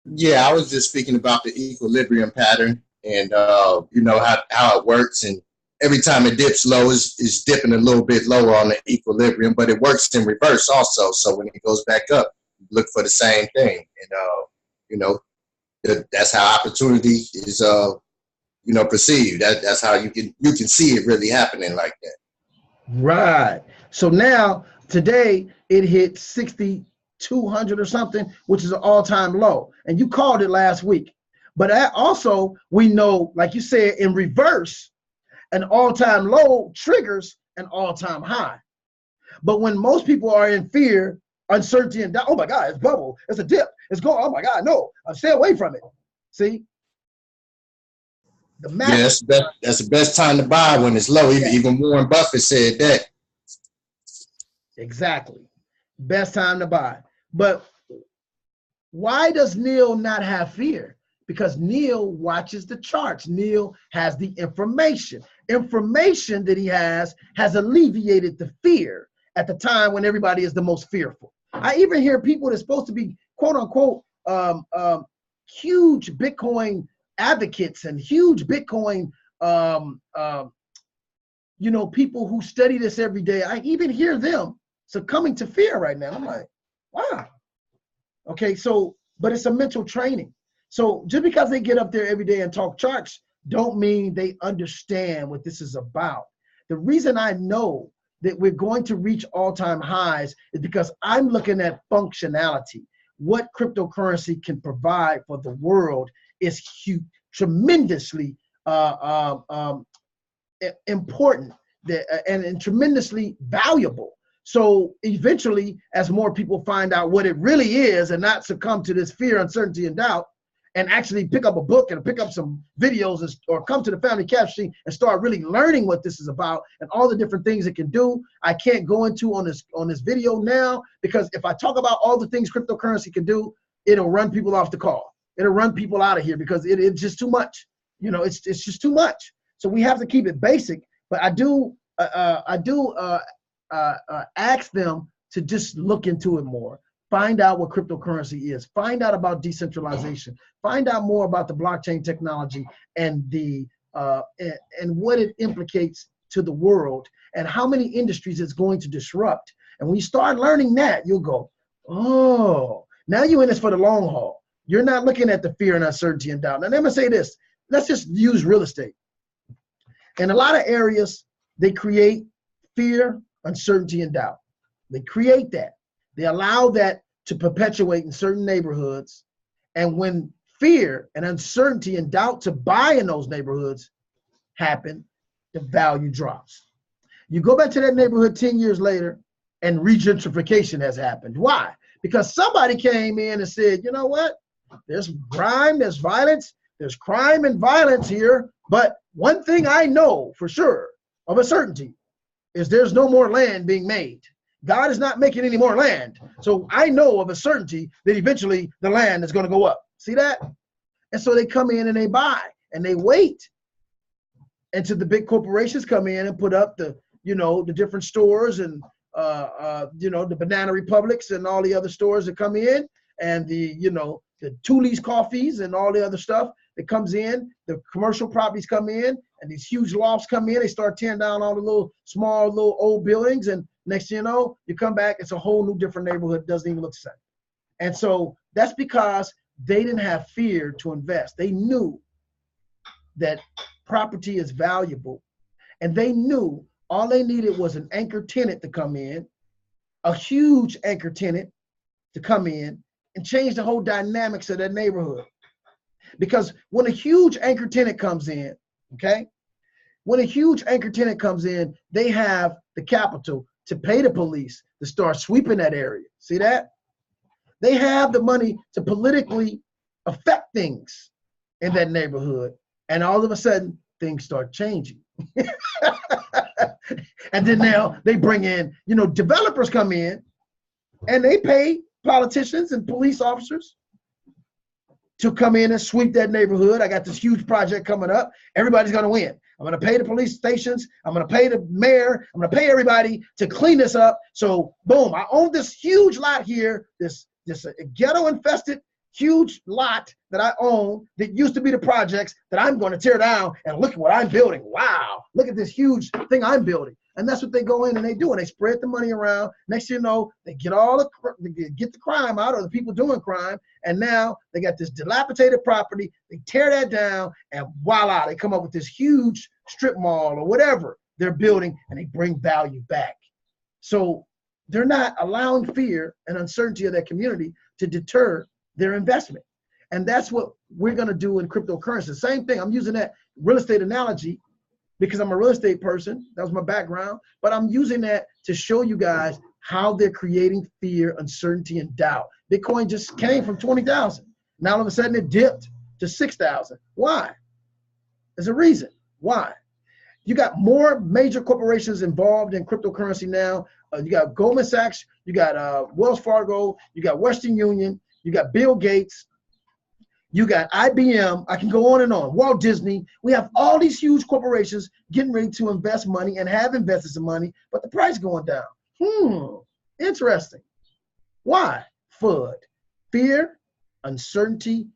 C: Yeah, I was just speaking about the equilibrium pattern and you know how it works. And every time it dips low, it's dipping a little bit lower on the equilibrium, but it works in reverse also. So when it goes back up, look for the same thing. And you know, that's how opportunity is you know, perceived. That's how you can see it really happening like that.
A: Right. So now today it hit 6,200 or something, which is an all-time low. And you called it last week. But also we know, like you said, in reverse, an all-time low triggers an all-time high. But when most people are in fear, uncertainty, and doubt, oh my God, it's bubble, it's a dip, it's going, oh my God, no, stay away from it. See?
C: Yes, that's the best time to buy when it's low. Yeah. Even Warren Buffett said that.
A: Exactly. Best time to buy. But why does Neil not have fear? Because Neil watches the charts. Neil has the information. Information that he has alleviated the fear at the time when everybody is the most fearful. I even hear people that's supposed to be, quote unquote, huge Bitcoin advocates and huge Bitcoin, you know, people who study this every day. I even hear them succumbing to fear right now. I'm like, wow. Okay, so, but it's a mental training. So just because they get up there every day and talk charts don't mean they understand what this is about. The reason I know that we're going to reach all-time highs is because I'm looking at functionality. What cryptocurrency can provide for the world is huge, tremendously important and tremendously valuable. So eventually, as more people find out what it really is and not succumb to this fear, uncertainty, and doubt, and actually pick up a book and pick up some videos or come to the Family Capturing and start really learning what this is about and all the different things it can do. I can't go into on this video now, because if I talk about all the things cryptocurrency can do, it'll run people off the call. It'll run people out of here because it's just too much. You know, it's just too much. So we have to keep it basic. But I do ask them to just look into it more. Find out what cryptocurrency is. Find out about decentralization. Find out more about the blockchain technology and and what it implicates to the world and how many industries it's going to disrupt. And when you start learning that, you'll go, oh, now you're in this for the long haul. You're not looking at the fear and uncertainty and doubt. Now, let me say this. Let's just use real estate. In a lot of areas, they create fear, uncertainty, and doubt. They create that. They allow that to perpetuate in certain neighborhoods. And when fear and uncertainty and doubt to buy in those neighborhoods happen, the value drops. You go back to that neighborhood 10 years later and regentrification has happened. Why? Because somebody came in and said, you know what? There's crime, there's violence, there's crime and violence here. But one thing I know for sure of a certainty is there's no more land being made. God is not making any more land. So I know of a certainty that eventually the land is going to go up. See that? And so they come in and they buy and they wait until the big corporations come in and put up the different stores and, the Banana Republics and all the other stores that come in and the Thule's coffees and all the other stuff that comes in. The commercial properties come in and these huge lofts come in. They start tearing down all the small old buildings. And next thing you know, you come back, it's a whole new different neighborhood. It doesn't even look the same. And so that's because they didn't have fear to invest. They knew that property is valuable. And they knew all they needed was an anchor tenant to come in, a huge anchor tenant to come in and change the whole dynamics of that neighborhood. Because when a huge anchor tenant comes in, okay, when a huge anchor tenant comes in, they have the capital to pay the police to start sweeping that area. See that? They have the money to politically affect things in that neighborhood. And all of a sudden, things start changing. And then now they bring in, developers come in and they pay politicians and police officers to come in and sweep that neighborhood. I got this huge project coming up. Everybody's going to win. I'm going to pay the police stations. I'm going to pay the mayor. I'm going to pay everybody to clean this up. So boom, I own this huge lot here, this ghetto infested huge lot that I own that used to be the projects that I'm going to tear down, and look at what I'm building. Wow, look at this huge thing I'm building. And that's what they go in and they do, and they spread the money around. Next thing you know, they get the crime out, or the people doing crime, and now they got this dilapidated property. They tear that down, and voila, they come up with this huge strip mall or whatever they're building, and they bring value back. So they're not allowing fear and uncertainty of that community to deter their investment. And that's what we're going to do in cryptocurrency. Same thing. I'm using that real estate analogy because I'm a real estate person. That was my background. But I'm using that to show you guys how they're creating fear, uncertainty, and doubt. Bitcoin just came from 20,000. Now all of a sudden it dipped to 6,000. Why? There's a reason. Why? You got more major corporations involved in cryptocurrency now. You got Goldman Sachs, you got Wells Fargo, you got Western Union, you got Bill Gates, you got IBM, I can go on and on, Walt Disney. We have all these huge corporations getting ready to invest money and have invested some money, but the price going down. Interesting. Why? FUD, fear, uncertainty,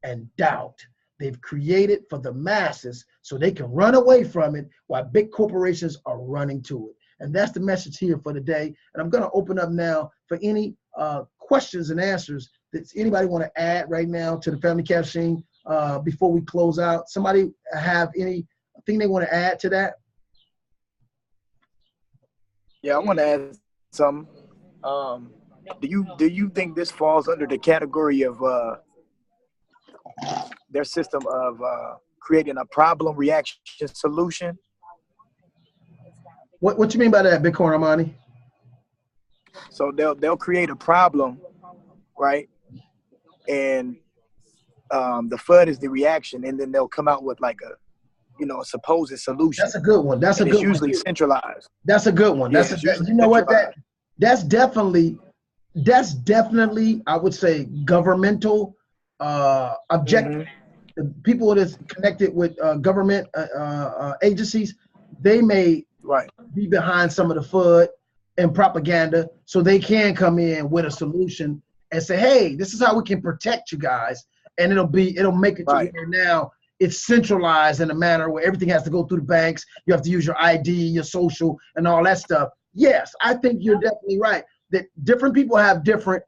A: and doubt. They've created for the masses so they can run away from it while big corporations are running to it. And that's the message here for today. And I'm going to open up now for any questions and answers that anybody want to add right now to the Family Capturing before we close out. Somebody have anything they want to add to that?
D: Yeah, I want to add something. Do you think this falls under the category of their system of creating a problem reaction solution?
A: What you mean by that, Bitcoin Armani?
D: So they'll create a problem, right? And the FUD is the reaction, and then they'll come out with like a supposed solution.
A: That's a good one. That's
D: and
A: a good
D: it's usually
A: one.
D: centralized.
A: That's a good one.
D: Yeah,
A: You know what, that's definitely I would say governmental objective. The people that is connected with government agencies, they may be behind some of the FUD and propaganda, so they can come in with a solution and say, hey, this is how we can protect you guys, and it'll make it to where now it's centralized in a manner where everything has to go through the banks. You have to use your ID, your social, and all that stuff. Yes, I think you're definitely right that different people have different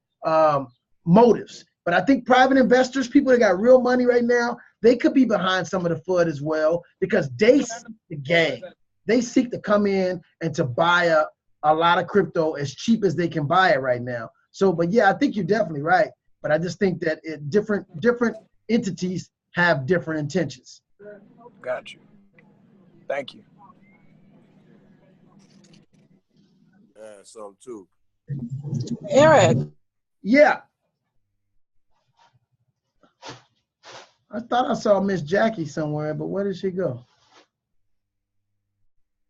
A: motives. But I think private investors, people that got real money right now, they could be behind some of the FUD as well, because they seek the gain. They seek to come in and to buy up a lot of crypto as cheap as they can buy it right now. So, but yeah, I think you're definitely right. But I just think that different entities have different intentions.
D: Got you. Thank you.
E: Yeah, something too.
F: Eric.
A: Yeah. I thought I saw Miss Jackie somewhere, but where did she go?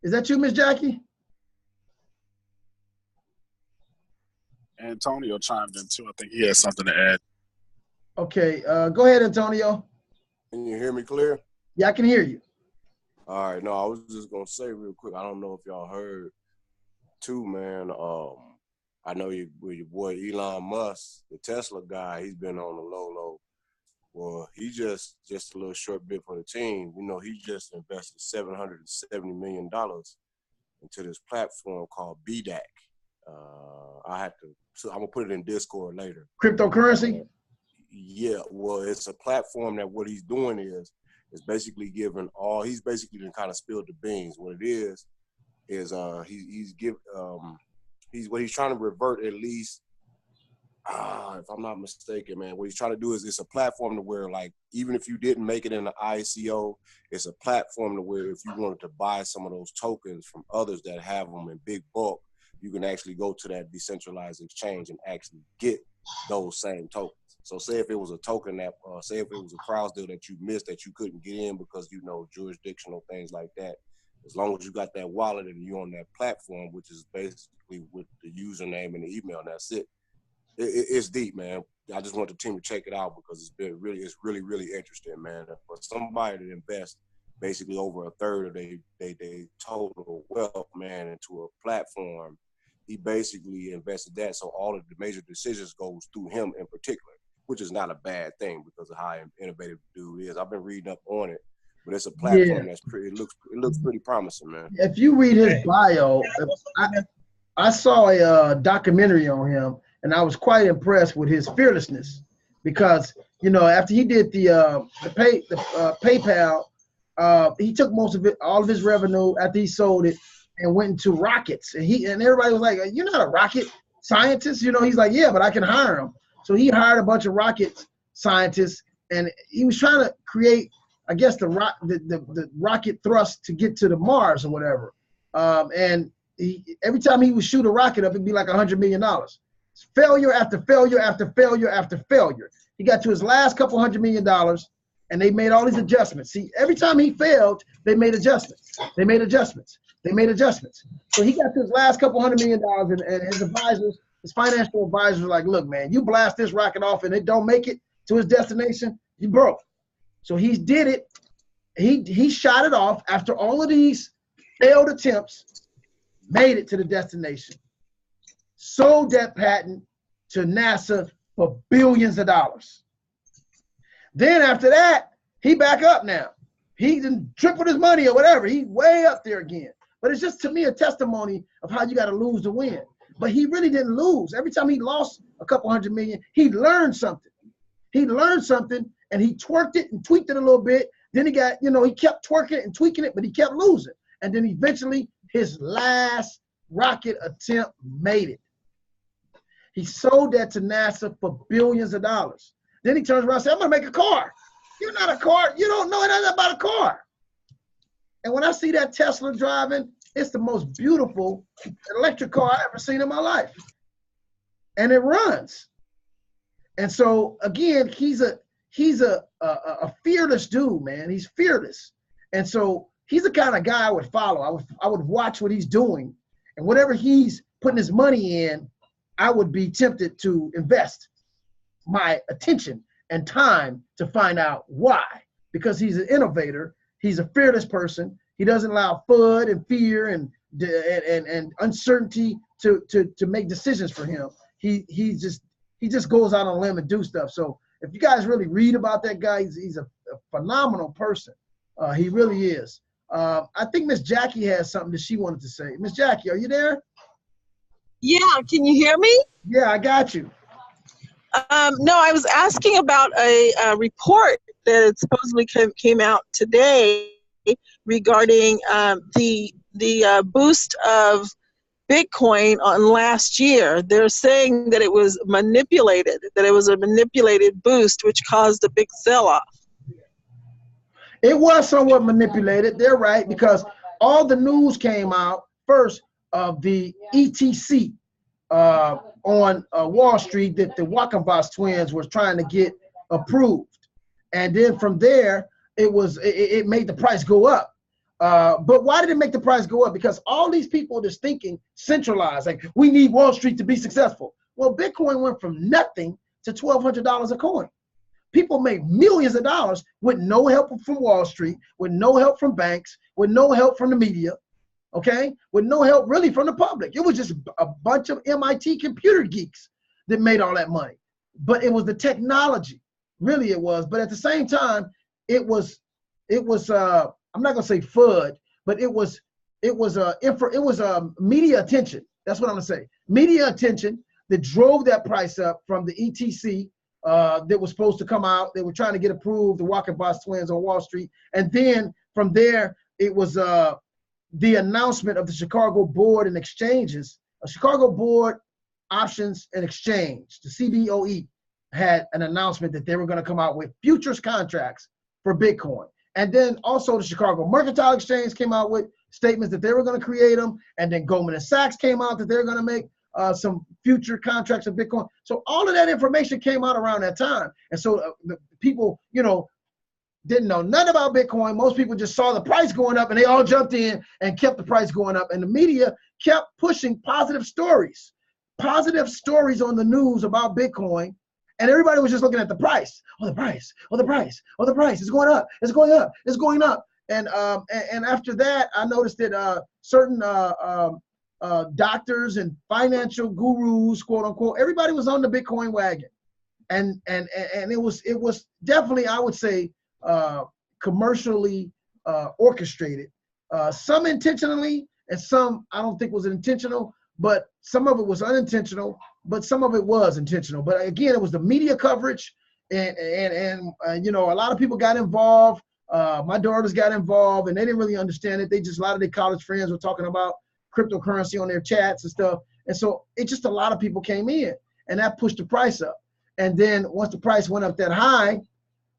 A: Is that you, Miss Jackie?
G: Antonio chimed in too. I think he has something to add.
A: Okay, go ahead, Antonio.
E: Can you hear me clear?
A: Yeah, I can hear you.
E: All right. No, I was just gonna say real quick. I don't know if y'all heard too, man. I know your boy Elon Musk, the Tesla guy. He's been on the low. Well, he just a little short bit for the team. You know, he just invested $770 million into this platform called BDAC. I'm gonna put it in Discord later.
A: Cryptocurrency?
E: Yeah, well, it's a platform that what he's doing is basically giving he's basically kind of spilled the beans. What it is he's trying to revert at least, if I'm not mistaken, man, what he's trying to do is it's a platform to where, like, even if you didn't make it in the ICO, it's a platform to where if you wanted to buy some of those tokens from others that have them in big bulk, you can actually go to that decentralized exchange and actually get those same tokens. So say if it was a token that, say if it was a crowd deal that you missed that you couldn't get in because, you know, jurisdictional things like that, as long as you got that wallet and you're on that platform, which is basically with the username and the email, and that's it. It's deep, man. I just want the team to check it out because it's really, really interesting, man. For somebody to invest basically over a third of their total wealth, man, into a platform, he basically invested that, so all of the major decisions goes through him in particular, which is not a bad thing because of how innovative the dude is. I've been reading up on it, but it's a platform that's pretty. It looks pretty promising, man.
A: If you read his bio, I saw a documentary on him, and I was quite impressed with his fearlessness, because, you know, after he did the PayPal, he took most of it, all of his revenue after he sold it, and went into rockets. And everybody was like, "You're not a rocket scientist," you know. He's like, "Yeah, but I can hire them." So he hired a bunch of rocket scientists, and he was trying to create, I guess, the rocket thrust to get to the Mars or whatever. And every time he would shoot a rocket up, it'd be like $100 million. Failure after failure after failure after failure. He got to his last couple $100 million, and they made all these adjustments. See, every time he failed, they made adjustments. They made adjustments. They made adjustments. So he got to his last couple $100 million, and his advisors, his financial advisors, were like, "Look, man, you blast this rocket off and it don't make it to his destination, you broke." So he did it. He shot it off after all of these failed attempts, made it to the destination, sold that patent to NASA for billions of dollars. Then after that, he back up now. He didn't tripled his money or whatever. He way up there again. But it's just, to me, a testimony of how you got to lose to win. But he really didn't lose. Every time he lost a couple $100 million, he learned something. He learned something, and he twerked it and tweaked it a little bit. Then he got, you know, he kept twerking it and tweaking it, but he kept losing. And then eventually his last rocket attempt made it. He sold that to NASA for billions of dollars. Then he turns around and says, I'm gonna make a car. You're not a car, you don't know anything about a car. And when I see that Tesla driving, it's the most beautiful electric car I ever seen in my life. And it runs. And so again, he's a fearless dude, man. He's fearless. And so he's the kind of guy I would follow. I would watch what he's doing, and whatever he's putting his money in, I would be tempted to invest my attention and time to find out why. Because he's an innovator, he's a fearless person. He doesn't allow FUD and fear and uncertainty to make decisions for him. He just goes out on a limb and do stuff. So if you guys really read about that guy, he's a phenomenal person. He really is. I think Miss Jackie has something that she wanted to say. Miss Jackie, are you there?
F: Yeah, can you hear me?
A: Yeah, I got you.
F: No, I was asking about a report that supposedly came out today regarding the boost of Bitcoin on last year. They're saying that it was manipulated, that it was a manipulated boost, which caused a big sell-off.
A: It was somewhat manipulated. They're right, because all the news came out first of the ETC on Wall Street that the Wackenbach twins were trying to get approved, and then from there it made the price go up. But why did it make the price go up? Because all these people are just thinking centralized, like we need Wall Street to be successful. Well, Bitcoin went from nothing to $1,200 a coin. People made millions of dollars with no help from Wall Street, with no help from banks, with no help from the media, okay? With no help really from the public. It was just a bunch of MIT computer geeks that made all that money. But it was the technology, really it was. But at the same time, it was I'm not gonna say FUD, but it was media attention. That's what I'm gonna say. Media attention that drove that price up from the ETC that was supposed to come out. They were trying to get approved, the Wackenbach twins on Wall Street. And then from there, it was the announcement of the Chicago Board and Exchanges, Chicago Board Options and Exchange, the CBOE, had an announcement that they were going to come out with futures contracts for Bitcoin. And then also the Chicago Mercantile Exchange came out with statements that they were going to create them. And then Goldman Sachs came out that they're going to make some future contracts of Bitcoin. So all of that information came out around that time. And so the people, didn't know nothing about Bitcoin. Most people just saw the price going up and they all jumped in and kept the price going up. And the media kept pushing positive stories on the news about Bitcoin. And everybody was just looking at the price. The price. It's going up. It's going up. It's going up. And after that, I noticed that certain doctors and financial gurus, quote unquote, everybody was on the Bitcoin wagon. And it was definitely, I would say, commercially orchestrated. Some intentionally, and some I don't think was intentional, but some of it was unintentional, but some of it was intentional. But again, it was the media coverage, and a lot of people got involved. My daughters got involved, and they didn't really understand it. A lot of their college friends were talking about cryptocurrency on their chats and stuff. And so it just a lot of people came in, and that pushed the price up. And then once the price went up that high,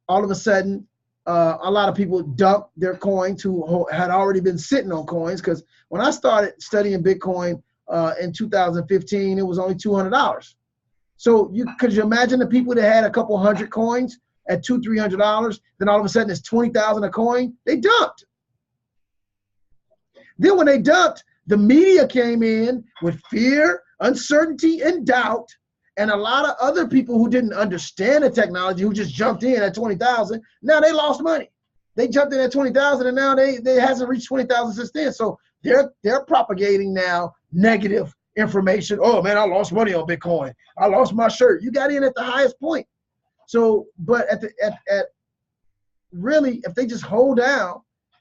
A: all of a sudden, a lot of people dumped their coins who had already been sitting on coins. Because when I started studying Bitcoin in 2015, it was only $200. So could you imagine the people that had a couple hundred coins at $200-$300, then all of a sudden it's 20,000 a coin? They dumped. Then when they dumped, the media came in with fear, uncertainty, and doubt. And a lot of other people who didn't understand the technology, who just jumped in at 20,000, now they lost money. They jumped in at 20,000, and now they hasn't reached 20,000 since then. So they're propagating now negative information. Oh man, I lost money on Bitcoin. I lost my shirt. You got in at the highest point. So, but really, if they just hold down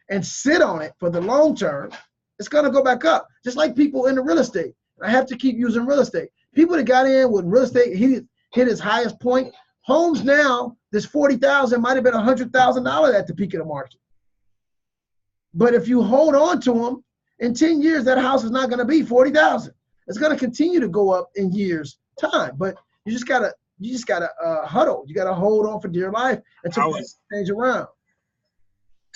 A: and sit on it for the long term, it's gonna go back up. Just like people in the real estate. I have to keep using real estate. People that got in when real estate hit its highest point, homes now, this 40,000 might have been $100,000 at the peak of the market. But if you hold on to them In 10 years, that house is not going to be 40,000. It's going to continue to go up in years time, but you just gotta huddle. You gotta hold on for dear life until things change around.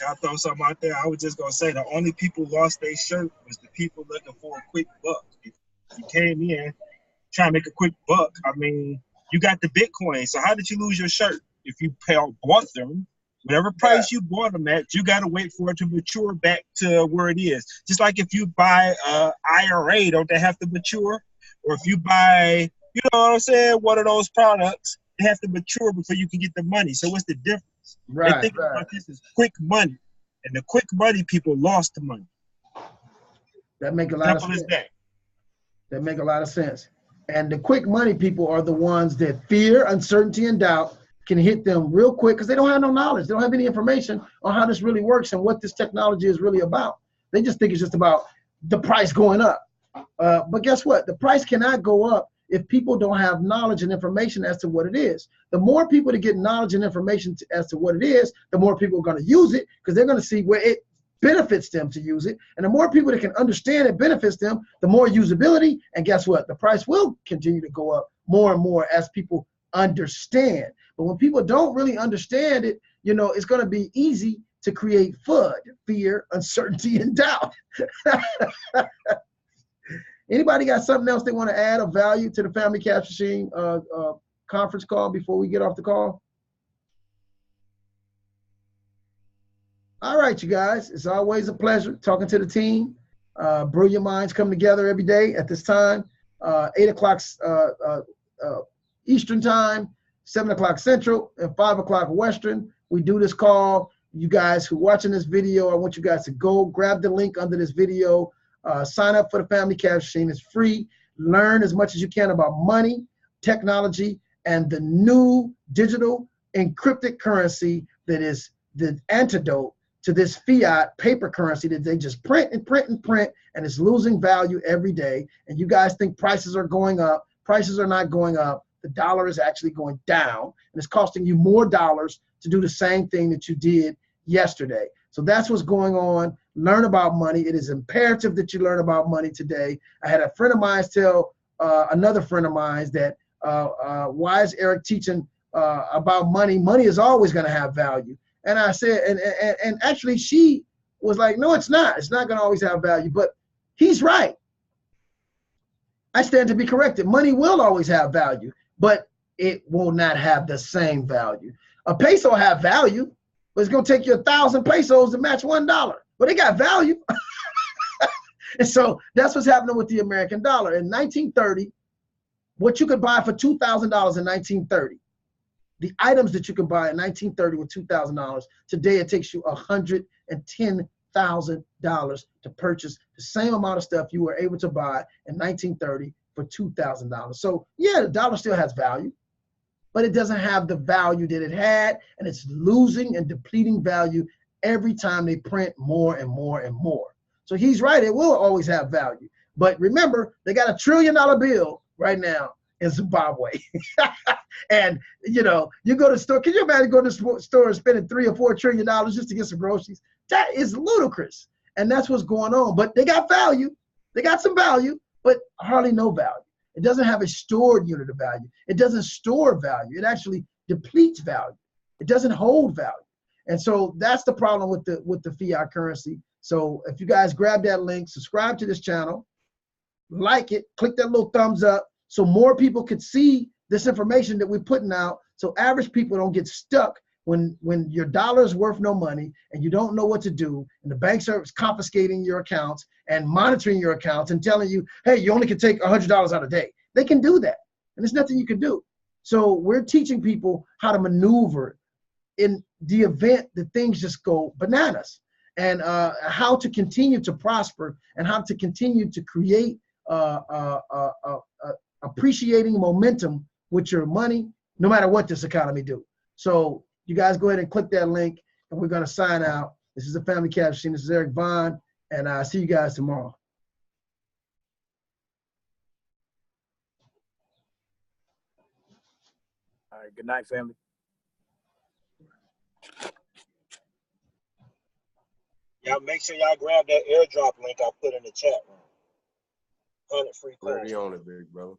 B: I throw something out there. I was just gonna say the only people who lost their shirt was the people looking for a quick buck. If you came in trying to make a quick buck, I mean, you got the Bitcoin. So how did you lose your shirt? If you bought them, whatever price you bought them at, you gotta wait for it to mature back to where it is. Just like if you buy IRA, don't they have to mature? Or if you buy, you know what I'm saying, one of those products, they have to mature before you can get the money. So what's the difference?
A: Right.
B: They think about this as quick money, and the quick money people lost the money.
A: That make a lot of sense. That make a lot of sense. And the quick money people are the ones that fear, uncertainty, and doubt can hit them real quick because they don't have no knowledge. They don't have any information on how this really works and what this technology is really about. They just think it's just about the price going up. But guess what? The price cannot go up if people don't have knowledge and information as to what it is. The more people to get knowledge and information as to what it is, the more people are going to use it because they're going to see where it benefits them to use it. And the more people that can understand it benefits them, the more usability. And guess what? The price will continue to go up more and more as people understand. But when people don't really understand it, you know, it's going to be easy to create FUD, fear, uncertainty, and doubt. Anybody got something else they want to add of value to the Family Cash Machine conference call before we get off the call? All right, you guys. It's always a pleasure talking to the team. Brilliant minds come together every day at this time. 8 o'clock Eastern time, 7 o'clock Central, and 5 o'clock Western. We do this call. You guys who are watching this video, I want you guys to go grab the link under this video. Sign up for the Family Cash Machine. It's free. Learn as much as you can about money, technology, and the new digital encrypted currency that is the antidote to this fiat paper currency that they just print and print and print, and it's losing value every day. And you guys think prices are going up. Prices are not going up. The dollar is actually going down, and it's costing you more dollars to do the same thing that you did yesterday. So that's what's going on. Learn about money. It is imperative that you learn about money today. I had a friend of mine tell another friend of mine that why is Eric teaching about money? Money is always going to have value. And I said, and actually she was like, no, it's not. It's not going to always have value. But he's right. I stand to be corrected. Money will always have value, but it will not have the same value. A peso have value, but it's going to take you 1,000 pesos to match $1. But it got value. And so that's what's happening with the American dollar. In 1930, what you could buy for $2,000 in 1930, the items that you can buy in 1930 with $2,000, today it takes you $110,000 to purchase the same amount of stuff you were able to buy in 1930 for $2,000. So yeah, the dollar still has value, but it doesn't have the value that it had, and it's losing and depleting value every time they print more and more and more. So he's right, it will always have value. But remember, they got $1 trillion bill right now in Zimbabwe. And you know, you go to the store, can you imagine going to the store and spending $3 or $4 trillion just to get some groceries? That is ludicrous. And that's what's going on. But they got value. They got some value, but hardly no value. It doesn't have a stored unit of value. It doesn't store value. It actually depletes value. It doesn't hold value. And so that's the problem with the fiat currency. So if you guys grab that link, subscribe to this channel, like it, click that little thumbs up so more people could see this information that we're putting out, so average people don't get stuck when your dollar is worth no money and you don't know what to do, and the banks are confiscating your accounts and monitoring your accounts and telling you, hey, you only can take $100 out a day. They can do that, and there's nothing you can do. So we're teaching people how to maneuver in the event that things just go bananas, and how to continue to prosper and how to continue to create appreciating momentum with your money, no matter what this economy do. So you guys go ahead and click that link, and we're going to sign out. This is the Family Cash Machine. This is Eric Vaughn, and I'll see you guys tomorrow.
D: All right, good night, family.
B: Y'all make sure y'all grab that airdrop link I put in the chat room. 100 free coins.
E: Ready on it, big bro.